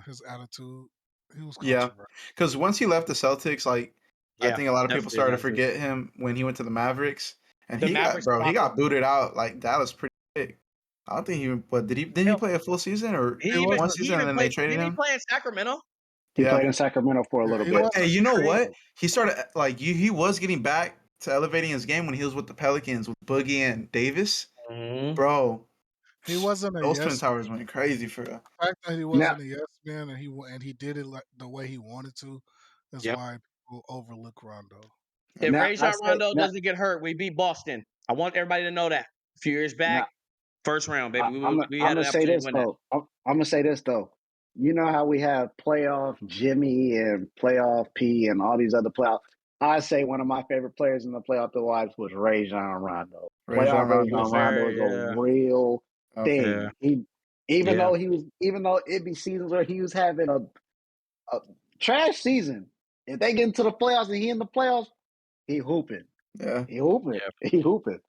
his attitude. He was Yeah, controversial. because once he left the Celtics, like I Yeah, think a lot of people definitely started to that too. forget him when he went to the Mavericks, and The he got Mavericks he popped him. got booted out like Dallas pretty quick. I don't think he. But didn't he Hell, play a full season or he He even one wasn't. he season and even then they played. traded Didn't he him? play in Sacramento? He Yeah, played in Sacramento for a Yeah, little he bit. but wasn't. hey, you know Crazy. what? He started like he was getting back to elevating his game when he was with the Pelicans with Boogie and Davis, Mm-hmm. bro. He wasn't a Those Twin yes. Towers went crazy for real. The fact that he Now, wasn't a yes man and he did it like the way he wanted to is Yep. why people overlook Rondo. If now I Rajon say Rondo doesn't get hurt, we beat Boston. I want everybody to know that. A few years back, now first round, baby. We I'm had gonna an say opportunity to this win that. though. I'm gonna say this though. You know how we have playoff Jimmy and playoff P and all these other playoff. I say one of my favorite players in the playoff lives was Rajon Rondo. Rajon Playoff He was Rajon Rondo. Rondo very, is a real Okay. yeah, thing. Even yeah. though it be seasons where he was having a trash season, if they get into the playoffs and he in the playoffs, he hooping. Yeah. He hooping. Yeah. He hooping.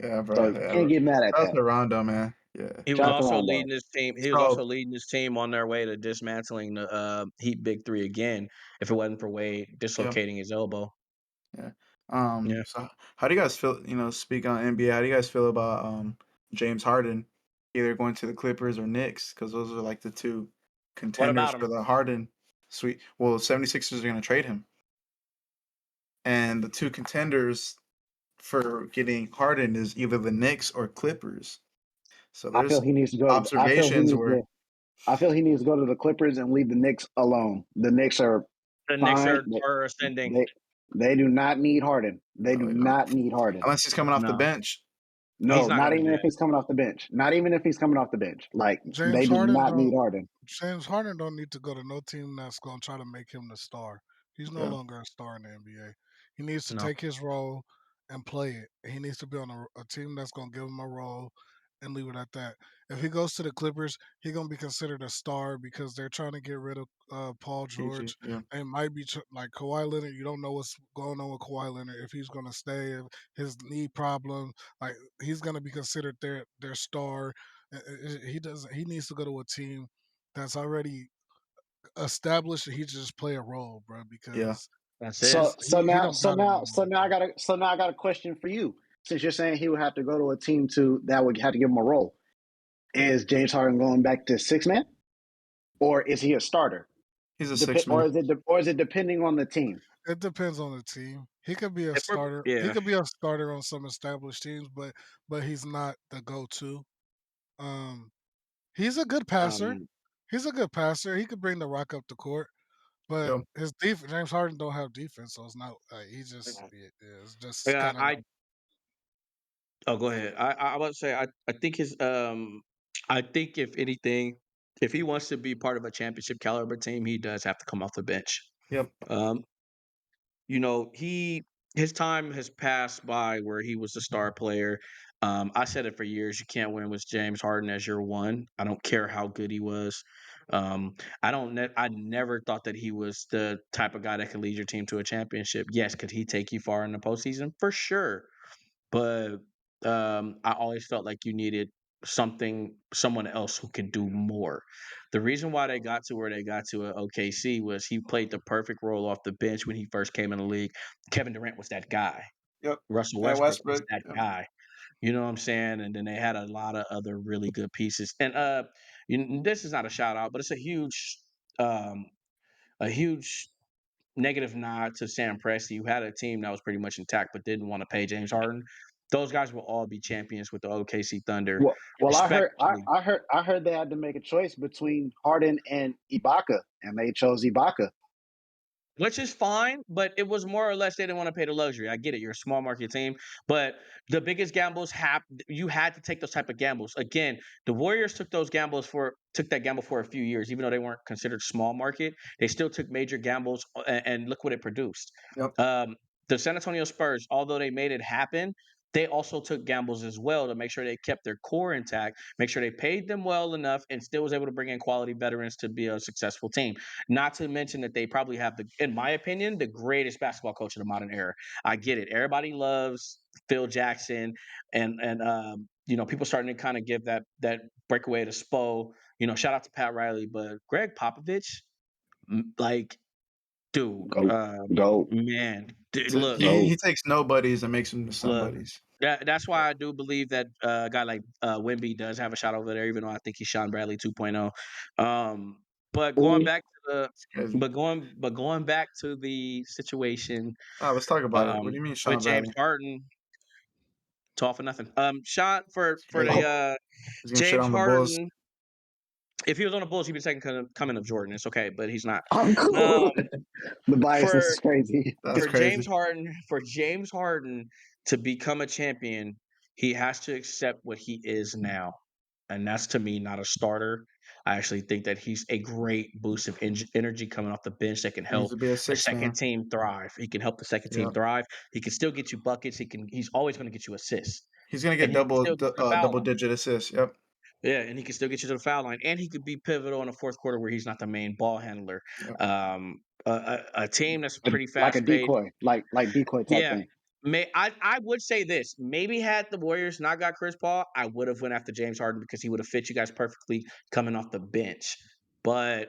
Yeah, So bro. you Yeah, can't bro. get mad at Shout out that. to Rondo, man. Yeah. He was Shout out to also Rondo. leading his team. He was So also leading his team on their way to dismantling the Heat Big Three again. If it wasn't for Wade yeah. dislocating his elbow. Yeah. Yeah. So how do you guys feel, speak on NBA, how do you guys feel about James Harden either going to the Clippers or Knicks? Because those are like the two What contenders about him? for the Harden suite. Well, 76ers are going to trade him. And the two contenders for getting Harden is either the Knicks or Clippers. So I feel there's he needs to go. observations where I feel he needs to go to the Clippers and leave the Knicks alone. The Knicks are The Knicks fine. are ascending. They do not need Harden. They do no, they don't. not need Harden. Unless he's coming off the No, bench. he's No, not not gonna do even if that. he's coming off the bench. Not even if he's coming off the bench. Like they James do Harden not don't. need Harden. James Harden don't need to go to no team that's going to try to make him the star. He's no Yeah. longer a star in the NBA. He needs to No. take his role and play it. He needs to be on a team that's going to give him a role and leave it at that. If he goes to the Clippers, he's going to be considered a star because they're trying to get rid of Paul PG. George. Yeah. They might be like Kawhi Leonard. You don't know what's going on with Kawhi Leonard if he's going to stay. If his knee problem, like he's going to be considered their star. He doesn't. He needs to go to a team that's already established. He just play a role, bro, Yeah. because That's it. he don't got it no more. So now I got a question for you. Since you're saying he would have to go to a team that would have to give him a role, is James Harden going back to six man, or is he a starter? He's a six man. Or is it depending on the team? It depends on the team. He could be a If we're, starter. He yeah, could be a starter on some established teams, but he's not the go-to. Um, He's a good passer. He's a good passer. He could bring the rock up the court, but his defense, James Harden don't have defense, so it's not. He just it's just kind of. Oh, go ahead. I would say I think his I think if anything, if he wants to be part of a championship caliber team, he does have to come off the bench. Yep. You know, his time has passed by where he was the star player. I said it for years. You can't win with James Harden as your one. I don't care how good he was. I never thought that he was the type of guy that could lead your team to a championship. Yes, could he take you far in the postseason? For sure. But I always felt like you needed someone else who could do more. The reason why they got to where they got to at OKC was he played the perfect role off the bench when he first came in the league. Kevin Durant was that guy. Yep. Russell Westbrook was that guy. You know what I'm saying? And then they had a lot of other really good pieces. And this is not a shout out, but it's um, a huge negative nod to Sam Presti, who had a team that was pretty much intact but didn't want to pay James Harden. Those guys will all be champions with the OKC Thunder. Well, I heard they had to make a choice between Harden and Ibaka, and they chose Ibaka. Which is fine, but it was more or less they didn't want to pay the luxury. I get it. You're a small market team, but the biggest gambles you had to take those type of gambles. Again, the Warriors took that gamble for a few years, even though they weren't considered small market. They still took major gambles, and look what it produced. Yep. The San Antonio Spurs, although they made it happen, they also took gambles as well to make sure they kept their core intact, make sure they paid them well enough, and still was able to bring in quality veterans to be a successful team. Not to mention that they probably have in my opinion, the greatest basketball coach of the modern era. I get it. Everybody loves Phil Jackson, and people starting to kind of give that breakaway to Spo. Shout out to Pat Riley, but Greg Popovich, like, dude, Go. man, look, he takes nobodies and makes them somebodies. That's why I do believe that a guy like Wemby does have a shot over there, even though I think he's Sean Bradley 2.0. But going back to going back to the situation. Let's talk about it. What do you mean, Sean with James Bradley? Harden? Talk for nothing. Sean for the James Harden. If he was on the Bulls, he'd be second coming of Jordan. It's okay, but he's not. I'm cool. The bias is crazy. That's crazy. James Harden to become a champion, he has to accept what he is now. And that's, to me, not a starter. I actually think that he's a great boost of energy coming off the bench that can help the second team thrive. He can help the second team thrive. He can still get you buckets. He's always going to get you assists. He's going to get double-digit assists. Yep. Yeah, and he can still get you to the foul line, and he could be pivotal in the fourth quarter where he's not the main ball handler. Yep. A team that's pretty fast, like a decoy, like decoy type thing. I would say this. Maybe had the Warriors not got Chris Paul, I would have went after James Harden because he would have fit you guys perfectly coming off the bench. But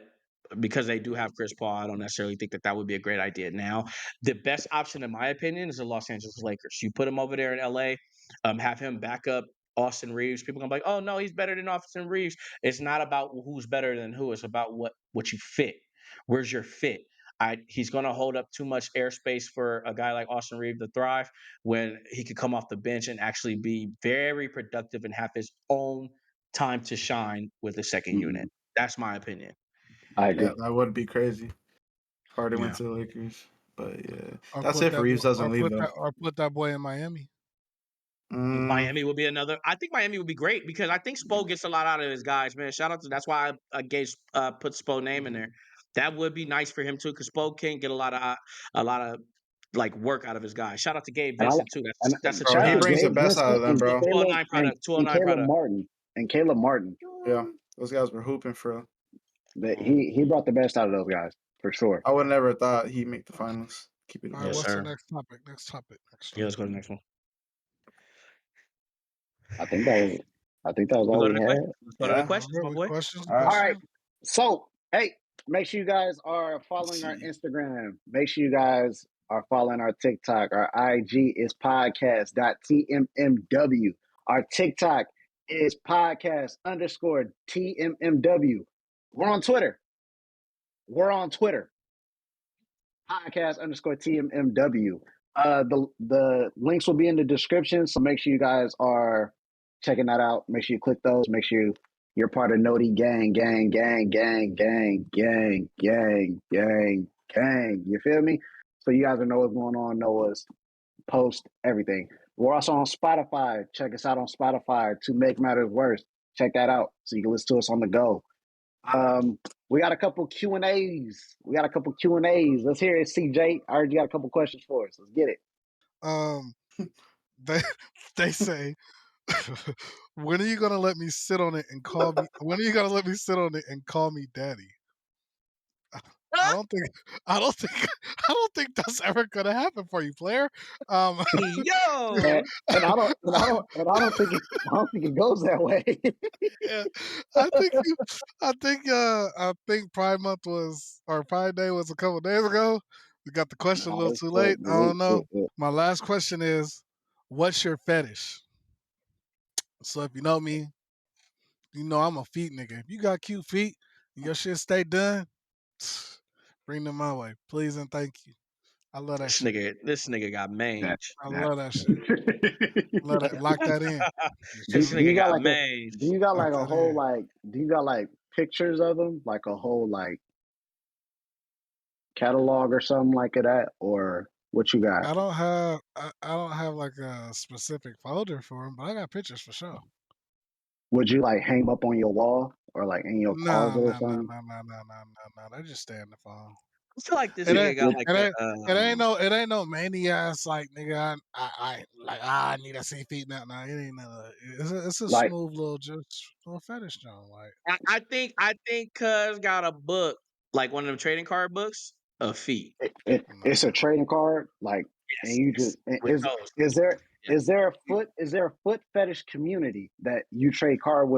because they do have Chris Paul, I don't necessarily think that would be a great idea now. The best option, in my opinion, is the Los Angeles Lakers. You put him over there in LA, have him back up Austin Reeves. People are going to be like, oh, no, he's better than Austin Reeves. It's not about who's better than who. It's about what you fit. Where's your fit? He's going to hold up too much airspace for a guy like Austin Reeves to thrive when he could come off the bench and actually be very productive and have his own time to shine with the second unit. That's my opinion. I agree. Yeah, that would be crazy. Harden went to the Lakers. But yeah, that's if Reeves doesn't leave them. Or put that boy in Miami. Miami would be another. I think Miami would be great because I think Spo gets a lot out of his guys, man. Shout out to that's why I put Spo name in there. That would be nice for him too, because Spo can get a lot of like work out of his guys. Shout out to Gabe Vincent too. That's a he brings the best out of them, bro. 209 product. 209 product. Caleb Martin. Yeah, those guys were hooping for. He brought the best out of those guys for sure. I would never thought he'd make the finals. Keep it. All right, what's the next topic? Yeah, let's go to the next one. I think that was all we had. Let's go to the questions, my boy. All right. So, hey, make sure you guys are following our Instagram. Make sure you guys are following our TikTok. Our IG is podcast.tmmw. Our TikTok is podcast_TMMW. We're on Twitter. Podcast_TMMW. The links will be in the description, so make sure you guys are checking that out. Make sure you click those. Make sure you You're part of Noti gang. You feel me? So you guys will know what's going on, know us, post everything. We're also on Spotify. Check us out on Spotify. To Make Matters Worse. Check that out so you can listen to us on the go. We got a couple Q&As. Let's hear it, CJ. I heard you got a couple questions for us. Let's get it. They say, when are you gonna let me sit on it and call me? When are you gonna let me sit on it and call me daddy? I don't think that's ever gonna happen for you, player. Yo, And I don't think it goes that way. Yeah, I think Pride Month or Pride Day was a couple days ago. We got the question a little too late. I don't know. My last question is, what's your fetish? So if you know me, you know I'm a feet nigga. If you got cute feet and your shit stay done, bring them my way, please and thank you. I love that shit. this nigga got mange. I love that shit. Love that. Lock that in. do This nigga you got got like mange. a whole like? Do you got like pictures of them, like a whole like catalog or something like that, or what you got? I don't have like a specific folder for them, but I got pictures for sure. Would you like hang them up on your wall or like in your closet or No. something? They just stay in the phone. I feel like this It nigga ain't. got like a. It ain't no mania like nigga. I need to see feet now. Nah, it ain't none of that. It's a Like smooth little little fetish joint. Like I think Cuz got a book, like one of them trading card books of feet. it's a trading card, like, and Yes, you yes. just With toes. is there Yeah. is there a foot fetish community that you trade cards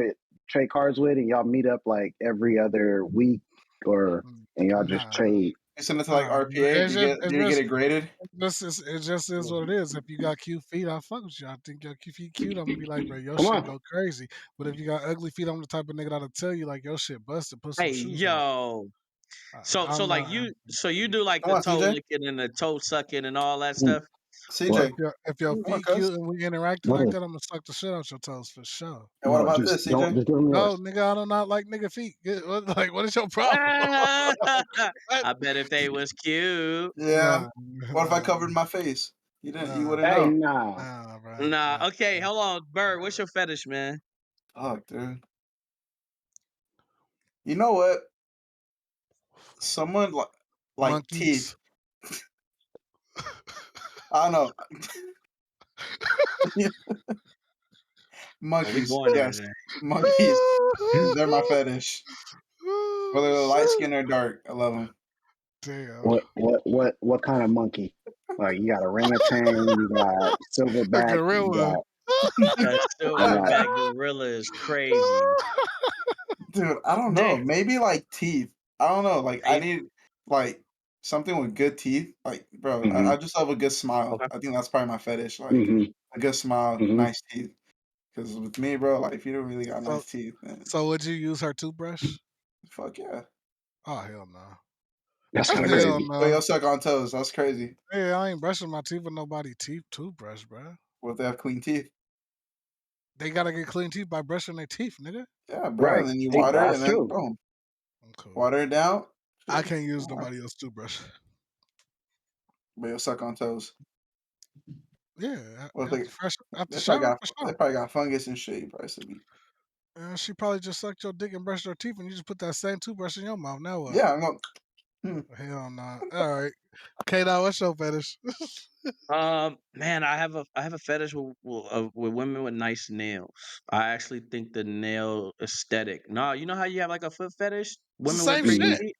with, and y'all meet up like every other week, or and y'all just nah. trade? You send it to like RPA. It's just Do you get it graded? it just is what it is. If you got cute feet, I fuck with you. I think your feet cute. I'm gonna be like, bro, your Come shit on. go crazy. But if you got ugly feet, I'm the type of nigga that'll tell you like your shit busted. Put some Hey, shoes on. yo. So I'm like not. you do like Come the on, toe CJ. licking and the toe sucking and all that Mm, stuff? What? CJ. If your Come on, feet cuz. cute and we interacting What like is? that, I'm gonna suck the shit out your toes for sure. And what No, about just this, don't. CJ? Just give them No, yours. nigga, I do not like nigga feet. Like, what is your problem? I bet if they was cute. Yeah. Nah, What if I nah, covered my face? You nah, wouldn't Hey, know. nah. bro. Nah, Nah, okay, hold on, Bird. What's your fetish, man? Fuck, dude. You know what? Someone like teeth. monkeys. I don't know. Well, we Monkeys. going there Yes. today. Monkeys. They're my fetish. Whether they're light skin or dark, I love them. Damn. What kind of monkey? Like, you got orangutan, you got A silverback, you gorilla. got That silverback gorilla is crazy. Dude, I don't know. Dick. Maybe like teeth. I don't know. Like I Teeth? need like something with good teeth. Like, bro, Mhm. I just love a good smile. Okay. I think that's probably my fetish. Like Mhm. a good smile, Mhm. nice teeth. Because with me, bro, like if you don't really got So, nice teeth, then so would you use her toothbrush? fuck yeah. Oh hell no. That's kind of Hell crazy. But no. you'll suck on toes. That's crazy. Hey, I ain't brushing my teeth with nobody toothbrush, bro. What if they have clean teeth? They gotta get clean teeth by brushing their teeth, nigga. Yeah, bro. Right. And then you water it That's and then true. boom. I'm cool. Water it down. I Shit. can't use Alright. nobody else's toothbrush. But you'll suck on toes. Yeah, Well, after they shower for sure. probably got fungus and shit. You probably should be. She probably just sucked your dick and brushed her teeth, and you just put that same toothbrush in your mouth. Now what? Yeah, I'm going. Hell no. All right, K-Dot, what's your fetish? Man, I have a fetish with women with nice nails. I actually think the nail aesthetic. Nah, you know how you have like a foot fetish? It's the Women with same pretty Mhm. shit. feet.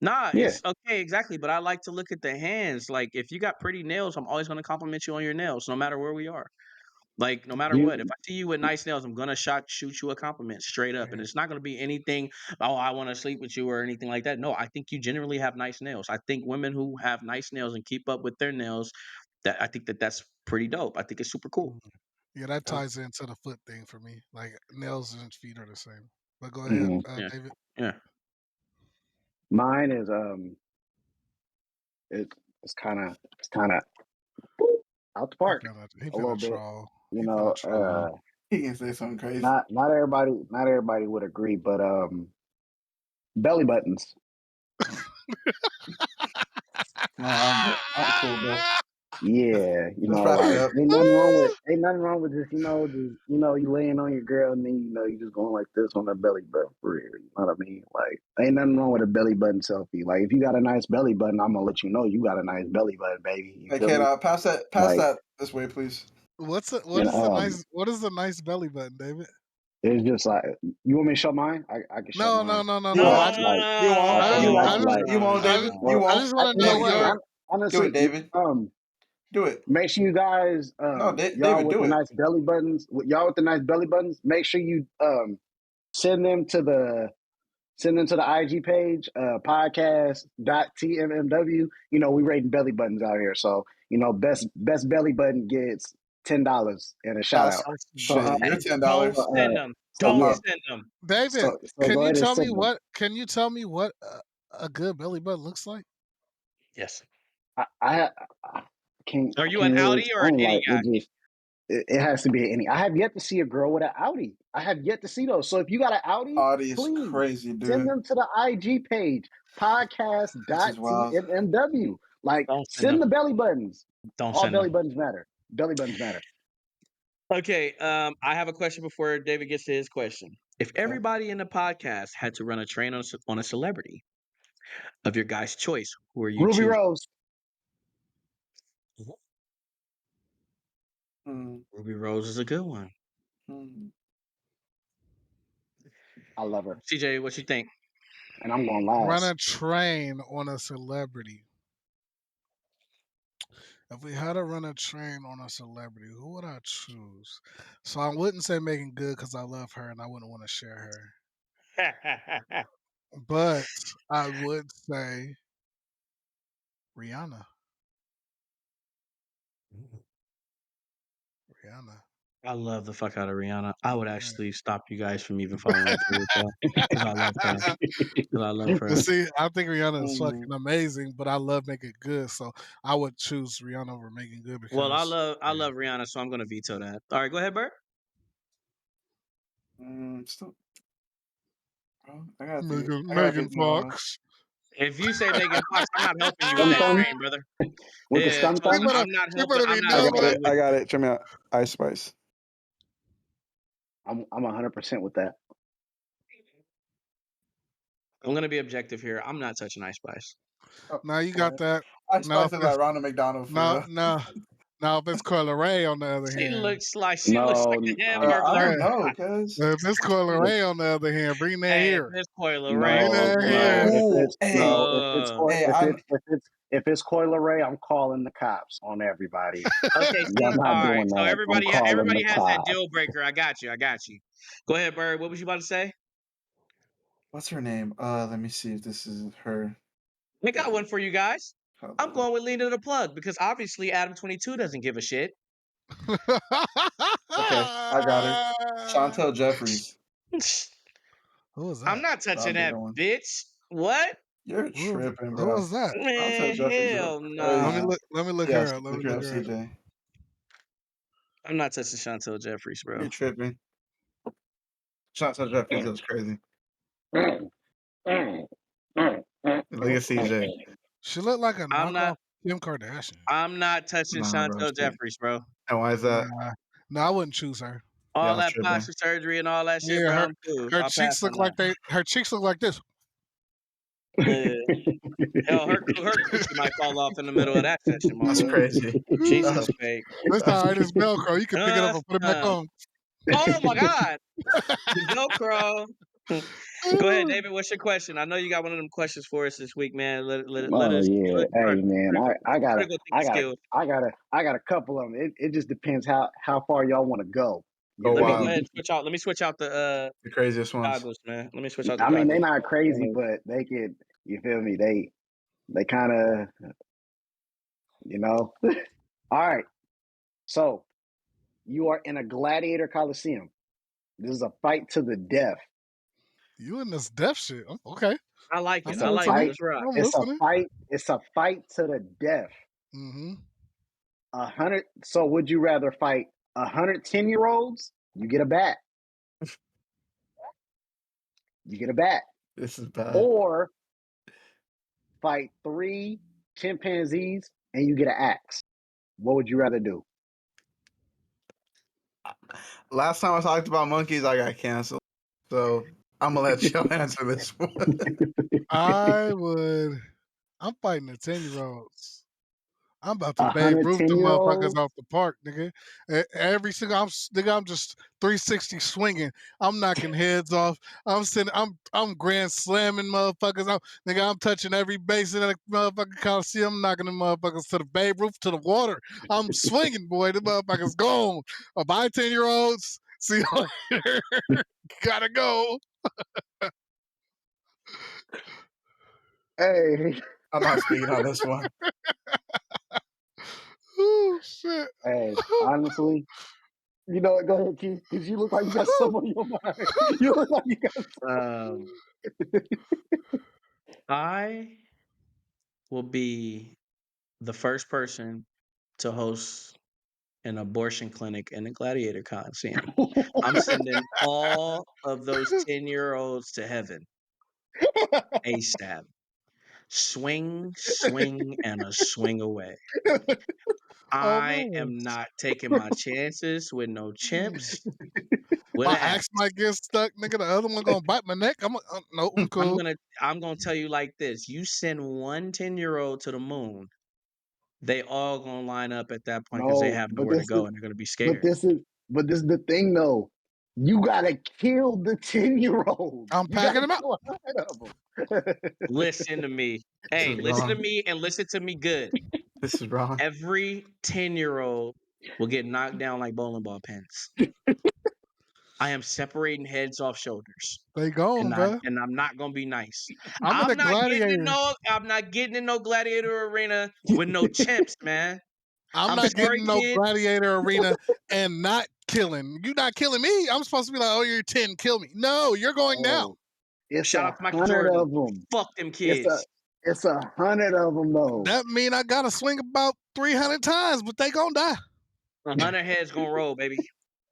Nah, Yeah. it's okay, exactly. But I like to look at the hands. Like if you got pretty nails, I'm always gonna compliment you on your nails, no matter where we are. Like no matter what, if You I see you with nice nails, I'm gonna shoot you a compliment straight up, and Yeah. it's not gonna be anything. Oh, I want to sleep with you or anything like that. No, I think you generally have nice nails. I think women who have nice nails and keep up with their nails, I think that's pretty dope. I think it's super cool. Yeah, that Yeah. ties into the foot thing for me. Like nails and feet are the same. But go ahead, Mhm. Yeah, David. yeah. Mine is it's kind of out the park He a little finna bit. troll. You He finna know, troll. He can say something crazy. Not everybody would agree, but belly buttons. Nah, I'm cool, bro. Yeah, Let's wrap it up. ain't nothing wrong with just, you laying on your girl and then, you just going like this on her belly button for real. You know what I mean? Like, ain't nothing wrong with a belly button selfie. Like, if you got a nice belly button, I'm gonna let you know you got a nice belly button, baby. You Hey, feel kid, me? pass that this way, please. What And is a nice belly button, David? it's just like, you want me to show mine? I can show No. mine. You won't. Like, You won't. I You mean, won't. like, You won't, David. well, You I won't. just want to you know know what? Do it. Do Honestly, it, David. Do it. make sure you guys, No, y'all David, with do the it. nice belly buttons, make sure you send them to the IG page, podcast.tmmw. We rating belly buttons out here, so best belly button gets $10 and a shout out. So Shit, you're $10. Don't send them. so Don't yeah, send them. David, so can go you ahead and tell me send them. what? Can you tell me what a good belly button looks like? Yes. I can't. Are I you can't an really Audi or an explain. any Like, guy? it has to be an any. I have yet to see a girl with an Audi. I have yet to see those. So if you got an Audi, Audi is please crazy, send dude. them to the IG page, This is wild. podcast.tmmw. Like, Don't send send them. the belly buttons. Don't All send belly them. buttons matter. Belly buttons matter. Okay. I have a question before David gets to his question. If Okay. everybody in the podcast had to run a train on a celebrity of your guys' choice, who are you Ruby choosing? Rose. Ruby Rose is a good one. I love her. CJ, what you think? And I'm going Run last. a train on a celebrity. If we had to run a train on a celebrity, who would I choose? So I wouldn't say Megan Good because I love her and I wouldn't want to share her. But I would say Rihanna. Rihanna. I love the fuck out of Rihanna. I would actually stop you guys from even following through with that because I love her. Because I love her. But see, I think Rihanna is fucking amazing, but I love Megan Good, so I would choose Rihanna over Megan Good because. Well, I love Rihanna, so I'm gonna veto that. All right, go ahead, Bert. Still, I got Megan Fox. If you say Megan Fox, I'm not helping you with that train, brother. With the stum thumb? I'm not helping. I'm not helping you with. I got it. Check me out. Ice Spice. I'm 100% with that. I'm gonna be objective here. I'm not touching Ice Spice. Now you got that. Ice Spice is like Ronald McDonald for real. Now if it's Coyle Ray on the other She hand. looks like a hamburger. I don't know, cuz. If it's Coyle Ray on the other hand, bring that here. If it's Coyle No, Ray, if it's Coyle Ray, I'm calling the cops on everybody. Okay, Y'all see, not all right. doing So that. I'm calling everybody the has that cops. deal breaker. I got you. Go ahead, Bird. What was you about to say? What's her name? Let me see if this is her. I got one for you guys. I'm going with Lena the Plug because obviously Adam22 doesn't give a shit. Okay, I got her. Chantel Jeffries. Who was that? I'm not touching that bitch. What? You're tripping, bro. Who was that? Man, hell no. Let me look her up. Let me look her up. CJ. I'm not touching Chantel Jeffries, bro. You're tripping. Chantel Jeffries goes crazy. Look at CJ. She looked like a knockoff Kim Kardashian. I'm not touching Chantel Jeffries, bro. And why is that? No, I wouldn't choose her. All that plastic surgery and all that shit, bro. Her cheeks look like her cheeks look like this. Hell, her coochie might fall off in the middle of that session, my That's boy. crazy. She's so fake. That's all right. It's Velcro. You can pick it up and put it back on. Oh my god, the Velcro. Go ahead, David. What's your question? I know you got one of them questions for us this week, man. Let us. Hey man, I got a couple of them. It just depends how far y'all want to go. Oh, Let wow. me switch out. Let me switch out the craziest ones. goggles, man. Let me switch out the I mean, goggles. they're not crazy, but they could. You feel me? They kind of, All right. So you are in a gladiator coliseum. This is a fight to the death. You in this death shit? Okay. I like it. It's I like it. Let's rock. It's a fight to the death. Mm-hmm. 100. So would you rather fight 110-year-olds You get a bat. You get a bat. This is bad. Or fight 3 chimpanzees and you get an axe. What would you rather do? Last time I talked about monkeys, I got canceled. So I'm gonna let y'all answer this one. I'm fighting the 10-year-olds. I'm about to Babe Ruth the 110-year-old? motherfuckers off the park, nigga. Every single, I'm just 360 swinging. I'm knocking heads off. I'm grand slamming motherfuckers. I'm touching every base in that motherfucking Coliseum, knocking them motherfuckers to the Babe Ruth, to the water. I'm swinging, boy. The motherfuckers gone. Bye, 10-year-olds. See you later. Gotta go. Hey. I'm not speaking on this one. Oh, shit. Hey, honestly, you know what? Go ahead, Keith, because you look like you got something on your mind. You look like you got I will be the first person to host an abortion clinic in the Gladiator Coliseum. I'm sending all of those 10-year-olds to heaven ASAP. Swing, swing, and a swing away. Oh, I man. am not taking my chances with no chimps. With My an axe. axe might get stuck, nigga. The other one gonna bite my neck. No, I'm cool. I'm gonna tell you like this. You send one 10-year-old to the moon, they all gonna line up at that point because they No, have but nowhere to this go is and they're gonna be but scared. this is but this is the thing though. You gotta kill the 10-year-old. I'm You gotta packing them out. kill 100 of them. Listen to me. This Hey, is listen to wrong. me and listen to me good. This is wrong. Every 10-year-old will get knocked down like bowling ball pins. I am separating heads off shoulders. They gone, bro. And I'm not gonna be nice. I'm in the gladiator. I'm not getting in no gladiator arena with no chimps, man. I'm I'm not sorry, getting no kid. gladiator arena and not killing. You not killing me. I'm supposed to be like, oh, you're 10, kill me. No, you're going down. Oh, it's Shout out to Michael 100 Jordan. of them. Fuck them It's kids. 100 of them though. That mean I gotta swing about 300 times, but they gonna die. 100 heads gonna roll, baby.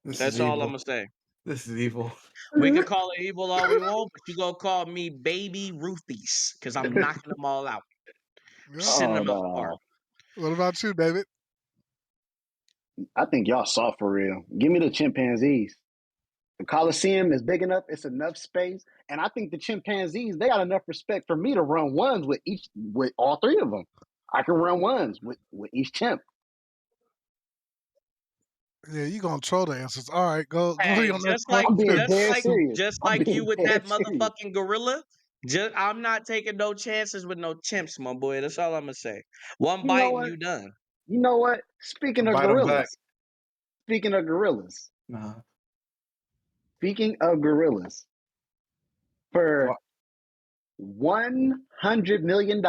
That's all I'm gonna say. This is evil. We can call it evil all we want, but you gonna call me baby Ruthies because I'm knocking them all out. Yeah. Sending Oh them out the park. no. What about you, David? I think y'all soft for real. Give me the chimpanzees. The Coliseum is big enough, it's enough space. And I think the chimpanzees, they got enough respect for me to run ones with all 3 of them. I can run ones with each chimp. Yeah, you gonna troll the answers. All right, go to Hey, your next question. I'm being dead serious. just I'm like you being with dead that serious. motherfucking gorilla. I'm not taking no chances with no chimps, my boy. That's all I'm gonna say. One You know bite and what? you done. You know what? Speaking of Bite 'em back. gorillas. Nah. Speaking of gorillas, for What? $100 million,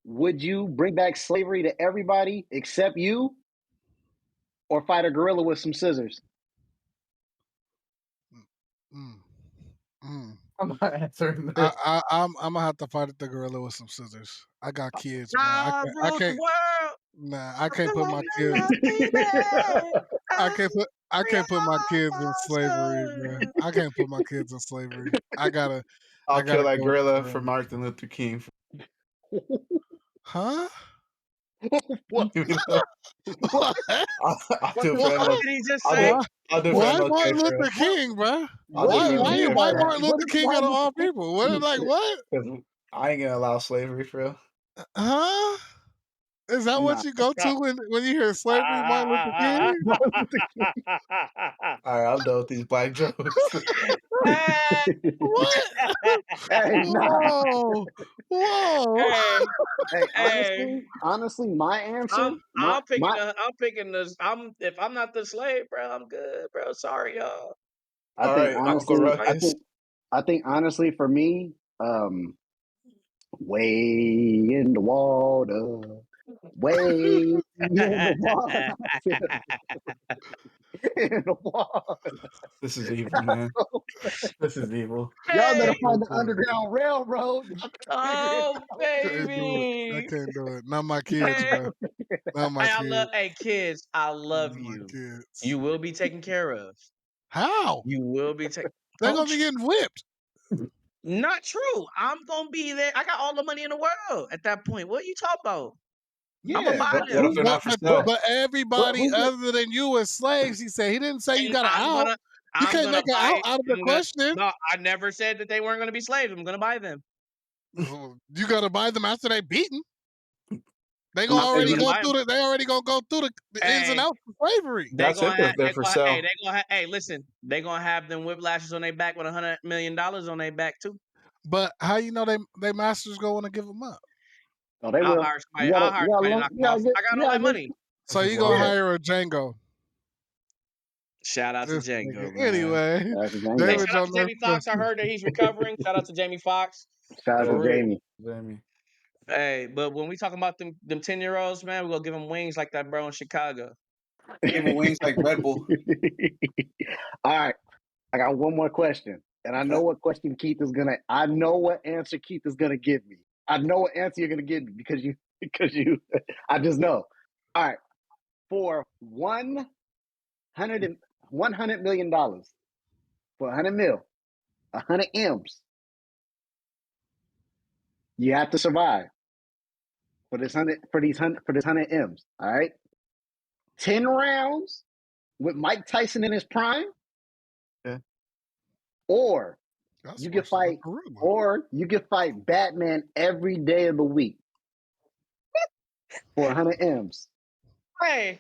would you bring back slavery to everybody except you, or fight a gorilla with some scissors? Mm, mm. I'm not answering this. I'm gonna have to fight the gorilla with some scissors. I got kids, bro. I rule the world. Nah, I can't Feel put like my my kids. love, baby. I can't put my kids in slavery, bro. Awesome. I can't put my kids in slavery. I gotta I'll kill that go with the gorilla for gorilla. Martin Luther King. Huh? What? You know? What? I'll What do the for fuck What? did he just I'll say? do Why? I'll do for Why MLK Martin for real. Luther King, bro? I'll do What for do you mean MLK Why by for real. that? Martin What Luther is King out wrong of with all the people? What is like what? Because I ain't gonna allow slavery for real. Huh? Is that I'm what not. you go to when you hear slavery, Martin Luther King? Martin Luther King? All right, I'm done with these black jokes. What? Hey, nah. Whoa. Whoa. Hey, Hey, hey. honestly, my answer, I'm my picking this. If I'm not the slave, bro, I'm good, bro. Sorry, y'all. I All think right, Uncle honestly, Ruckus. I think honestly for me, way in the water, way in the water, in the water. This is evil, man. This is evil. Y'all better Hey, find the Underground Railroad. Y'all can figure it oh out. Can't do it. I baby. can't do it. Not my kids, Hey, bro. Not my kids. Hey kids, I love Not my you. kids. You will be taken care of. How? You will be taken. They're gonna be getting whipped. Not true. I'm gonna be there. I got all the money in the world at that point. What are you talking about? I'm gonna Yeah, buy but Yeah, if them. they're not for sale. But everybody who's it? other than you is slaves. He said he didn't say you And got an out. You I'm can't gonna make an buy. out of the I'm gonna. question. No, I never said that they weren't gonna be slaves. I'm gonna buy them. You got to buy them after they beaten. They I'm gonna still already gonna go buy them. through the. They already gonna go through the ins and Hey, outs of slavery. they That's gonna if have. they're for sale. Hey, they gonna have. Hey, listen. They gonna have them whiplashes on their back with $100 million on their back too. But how you know they masters go want to give them up? Oh, they I'll will. hire somebody. I'll hire somebody to knock them off. I got all that money. So you gonna Yeah. hire a Django? Shout out to This Django, nigga. man. Anyway, That's the Hey, Django. shout out to Jamie Foxx. I heard that he's recovering. Shout out to Jamie Foxx. Shout out For to real. Jamie. Jamie. Hey, but when we talking about them 10-year-olds, man, we're gonna give them wings like that bro in Chicago. Give them wings like Red Bull. All right, I got one more question, and I know what question Keith is gonna. I know what answer Keith is gonna give me. I know what answer you're gonna give me because you. I just know. All right, for $100 million, for 100 mil, 100 M's, you have to survive for this 100 M's. All right, 10 rounds with Mike Tyson in his prime, or that's you can worse than a fight, gorilla. or you can fight Batman every day of the week for 100 M's. Hey,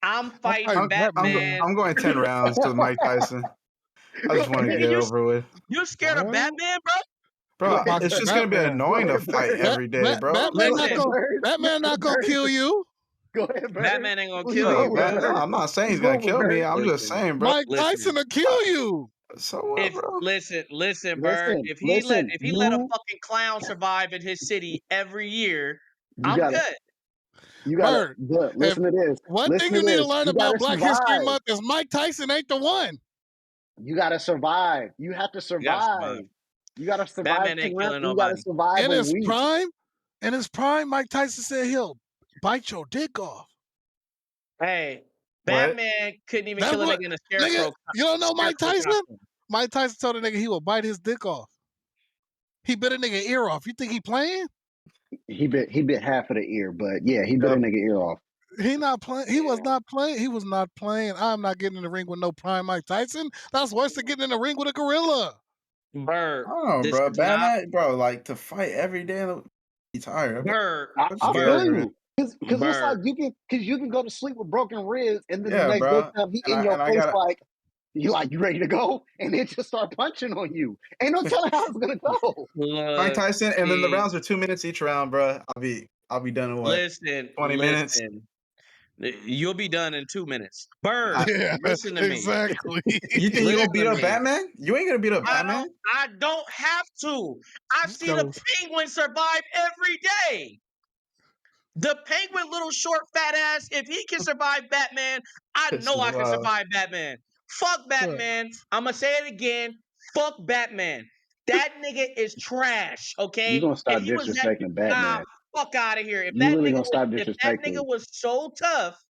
I'm fighting fighting Batman. I'm going 10 rounds to Mike Tyson. I just want to Nigga, get it over with. you scared of What? Batman, bro? Bro, Boxing it's just going to be Batman. annoying to fight every day, bro. Batman Listen. not gonna kill you. Go ahead, Bird. Batman ain't gonna Who kill going you, with, bro. Bird? I'm not saying he's Who going to going kill with, me. Bird? I'm just saying, bro. Mike Tyson will kill you. So what, bro? Listen, Bird. If he let a fucking clown survive in his city every year, I'm good. You gotta, Bird. look, If listen to this. one Listen thing to you need to this. learn You about gotta Black History survive. Month is Mike Tyson ain't the one. You gotta survive. You have to survive. You gotta survive Batman 10 ain't rounds. killing You gotta nobody. survive In a his week. prime, Mike Tyson said he'll bite your dick off. Hey, What? Batman couldn't even That's kill a what nigga in a nigga. scarecrow. You don't know Mike scarecrow Tyson? costume. Mike Tyson told a nigga he will bite his dick off. He bit a nigga ear off. You think he playing? He bit half of the ear, but yeah, he bit a nigga ear off. He not playing. He was not playing. He was not playing. I'm not getting in the ring with no prime Mike Tyson. That's worse than getting in the ring with a gorilla. Bird. Oh, This bro. is not Batman, bro, like to fight every day. He's tired. Bird. I feel you. Because it's like Bird. you can go to sleep with broken ribs, and then the Yeah, next day bro. time he And in your I face got like you ready to go, and then just start punching on you. Ain't no telling how it's gonna go. Mike Tyson, and then the Keith, rounds are 2 minutes each round, bro. I'll be done in what? 20 minutes. You'll be done in 2 minutes. Bird, Yeah, listen to me. exactly. You think you Listen gonna beat to up me. Batman? You ain't gonna beat up Batman. I don't have to. I've seen a penguin survive every day. The penguin, little short fat ass, if he can survive Batman, I This know is I can wild. survive Batman. Fuck Batman. I'm going to say it again. Fuck Batman. That nigga is trash, okay? You gonna stop If he was that disrespecting Batman? fuck out of here. You really gonna stop If that disrespecting? nigga was so tough,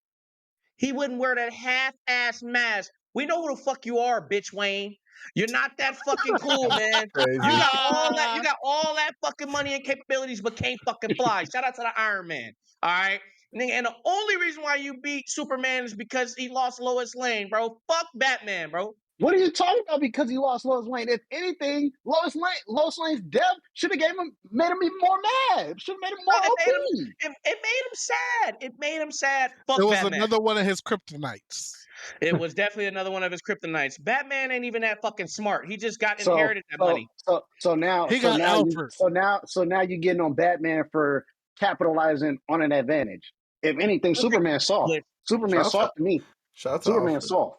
he wouldn't wear that half-ass mask. We know who the fuck you are, bitch Wayne. You're not that fucking cool, man. Crazy. You got all that fucking money and capabilities, but can't fucking fly. Shout out to the Iron Man. All right. And the only reason why you beat Superman is because he lost Lois Lane, bro. Fuck Batman, bro. What are you talking about? Because he lost Lois Lane. If anything, Lois Lane's death should have made him even more mad. Should have made him more OP. It made him sad. It made him sad. Fuck It was Batman. another one of his kryptonites. It was definitely another one of his kryptonites. Batman ain't even that fucking smart. He just got So inherited that money. so now He got Alfred. now you're getting on Batman for capitalizing on an advantage. If anything, Superman's soft. Superman's soft to me. Shout out to Superman's Alfred. soft.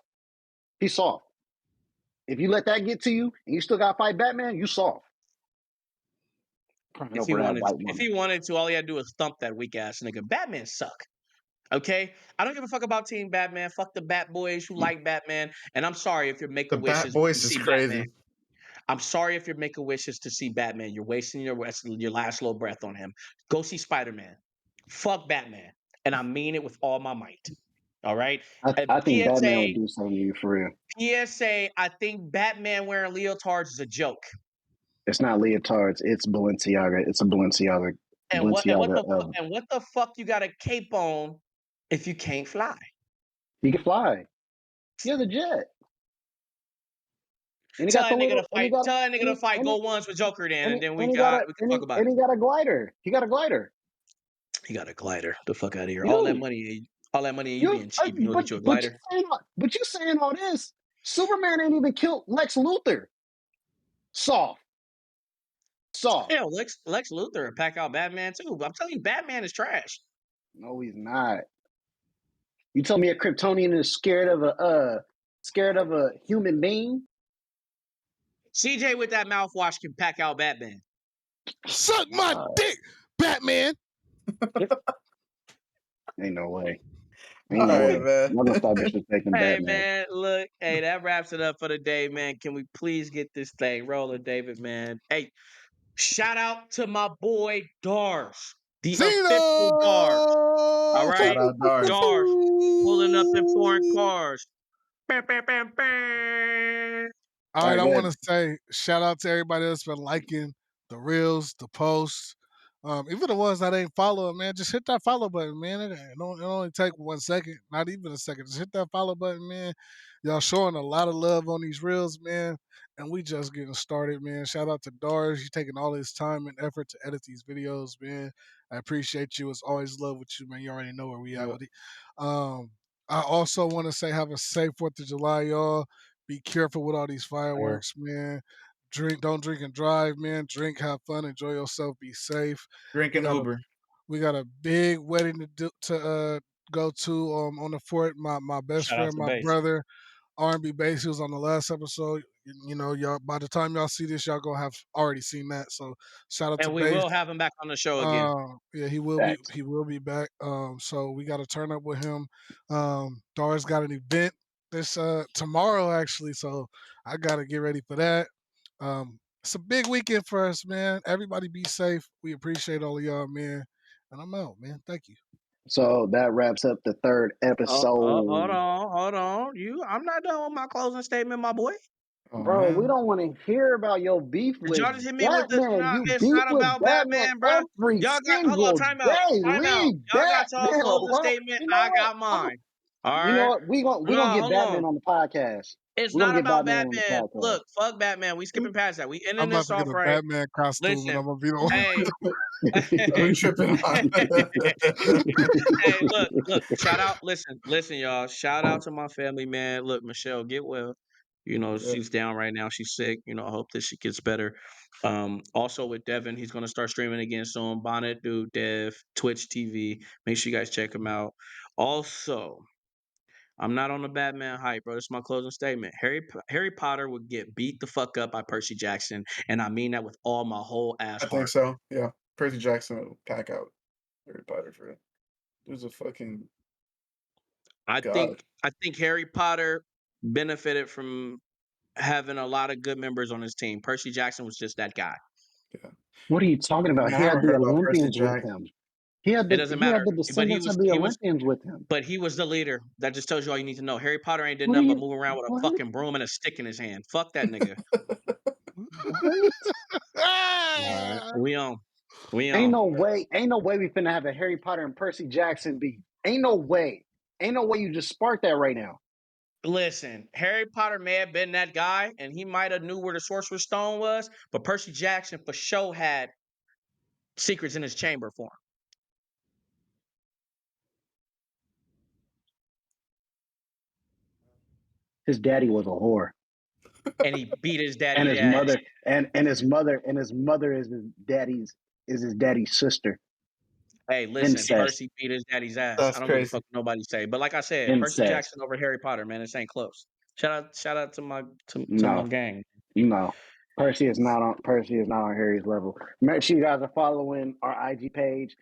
He's soft. If you let that get to you and you still got to fight Batman, you soft. If he wanted to, all he had to do was thump that weak ass nigga. Batman suck. Okay? I don't give a fuck about Team Batman. Fuck the Bat Boys who like Batman. And I'm sorry if you're making The Bat wishes Boys to is see crazy. Batman. I'm sorry if you're making wishes to see Batman. You're wasting your last little breath on him. Go see Spider-Man. Fuck Batman. and I mean it with all my might. All right. I think Batman would do something to you for real. PSA, I think Batman wearing leotards is a joke. It's not leotards. It's Balenciaga. It's a Balenciaga. And what the fuck you got a cape on if you can't fly? You can fly. You have the jet. And he Tell got the that nigga little. to fight. Tell that nigga to fight. Go ones with Joker then, and then we can talk about it. And he got a glider. He got a glider. He got a glider. The fuck out of here. You All that do. money, you being cheap. You gonna But get you a glider? you saying all this. Superman ain't even killed Lex Luthor. Soft. Yeah, Lex Luthor and pack out Batman too. But I'm telling you, Batman is trash. No, he's not. You told me a Kryptonian is scared of a human being? CJ with that mouthwash can pack out Batman. Suck my dick, Batman. Ain't no way. All right, man. I'm gonna stop disrespecting Hey Batman. man, look, hey, that wraps it up for the day, man. Can we please get this thing rolling, David, man? Hey, shout out to my boy Dars, the official Dars. All right, Shout out Dars. Dars pulling up in foreign cars. Bam, bam, bam, bam. All right, I good. want to say shout out to everybody that's been liking the reels, the posts. Even the ones that ain't following, man, just hit that follow button, man. It only take 1 second, not even a second. Just hit that follow button, man. Y'all showing a lot of love on these reels, man. And we just getting started, man. Shout out to Dars. You taking all this time and effort to edit these videos, man. I appreciate you. It's always love with you, man. You already know where we at with it. I also want to say have a safe 4th of July, y'all. Be careful with all these fireworks, man. Don't drink and drive, man. Drink, have fun, enjoy yourself, be safe. Drink and Uber. We got a big wedding to go to on the 4th. My best friend, my brother, R&B Bass, who was on the last episode. You know, y'all. By the time y'all see this, y'all gonna have already seen that. So shout out to we Bass. will have him back on the show again. Yeah, he will be. He will be back. So we got to turn up with him. Dars got an event this tomorrow actually, so I got to get ready for that. It's a big weekend for us, man. Everybody be safe. We appreciate all of y'all, man. And I'm out, man. Thank you. So that wraps up the 3rd episode. Hold on. I'm not done with my closing statement, my boy. Bro, we don't want to hear about your beef with y'all just hit me with this. Batman. You It's beef not with about Batman bro. every Y'all got single time out. day. Time out. Leave Y'all got y'all Batman closing alone. statement. You know I what? got mine. All right. You know what? We gonna get Batman on the podcast. It's We're not gonna get about Batman on the Batman. podcast. Look, fuck Batman. We skipping past that. We ending I'm about this to get off a right. Batman costume, Listen, and I'm gonna be the hey. We tripping on. Hey, look, shout out. Listen, y'all. Shout out to my family, man. Look, Michelle, get well. You know, she's down right now. She's sick. You know, I hope that she gets better. Also with Devin, he's gonna start streaming again soon. Bonnet Dude, Dev, Twitch TV. Make sure you guys check him out. Also, I'm not on the Batman hype, bro. This is my closing statement. Harry Potter would get beat the fuck up by Percy Jackson, and I mean that with all my whole ass heart. I think so. Yeah, Percy Jackson will pack out Harry Potter for it. Who's a fucking I God. think Harry Potter benefited from having a lot of good members on his team. Percy Jackson was just that guy. Yeah. What are you talking about? Man, He I had haven't the heard about Percy Olympians with Jackson. him. He had It doesn't matter. the descendants of the Olympians with him. But he was the leader. That just tells you all you need to know. Harry Potter ain't did nothing but move around with a fucking broom and a stick in his hand. Fuck that nigga. What? All right. We on. Ain't no way we finna have a Harry Potter and Percy Jackson beef. Ain't no way. Ain't no way you just sparked that right now. Listen, Harry Potter may have been that guy, and he might have knew where the Sorcerer's Stone was, but Percy Jackson for sure had secrets in his chamber for him. His daddy was a whore. And he beat his daddy's and his ass. mother and his mother is his daddy's sister. Hey, listen, Incest. Percy beat his daddy's ass. That's I don't crazy. give a fuck what nobody say. But like I said, Incest. Percy Jackson over Harry Potter, man, this ain't close. Shout out to my my gang. No. Percy is not on Harry's level. Make sure you guys are following our IG page,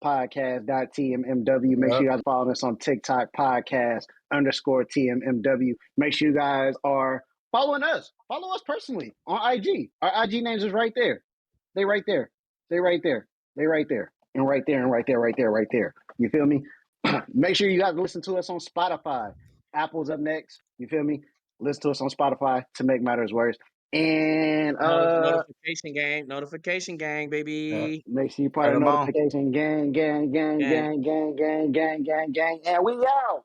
podcast.tmmw. Make sure you guys follow us on TikTok, podcast_TMMW. Make sure you guys are following us. Follow us personally on IG. Our IG names is right there. They right there. They right there. They right there. And right there and right there, right there, right there. You feel me? Make sure you guys listen to us on Spotify. Apple's up next. You feel me? Listen to us on Spotify to make matters worse. And notification gang, baby. make sure you part of the notification gang. And we out.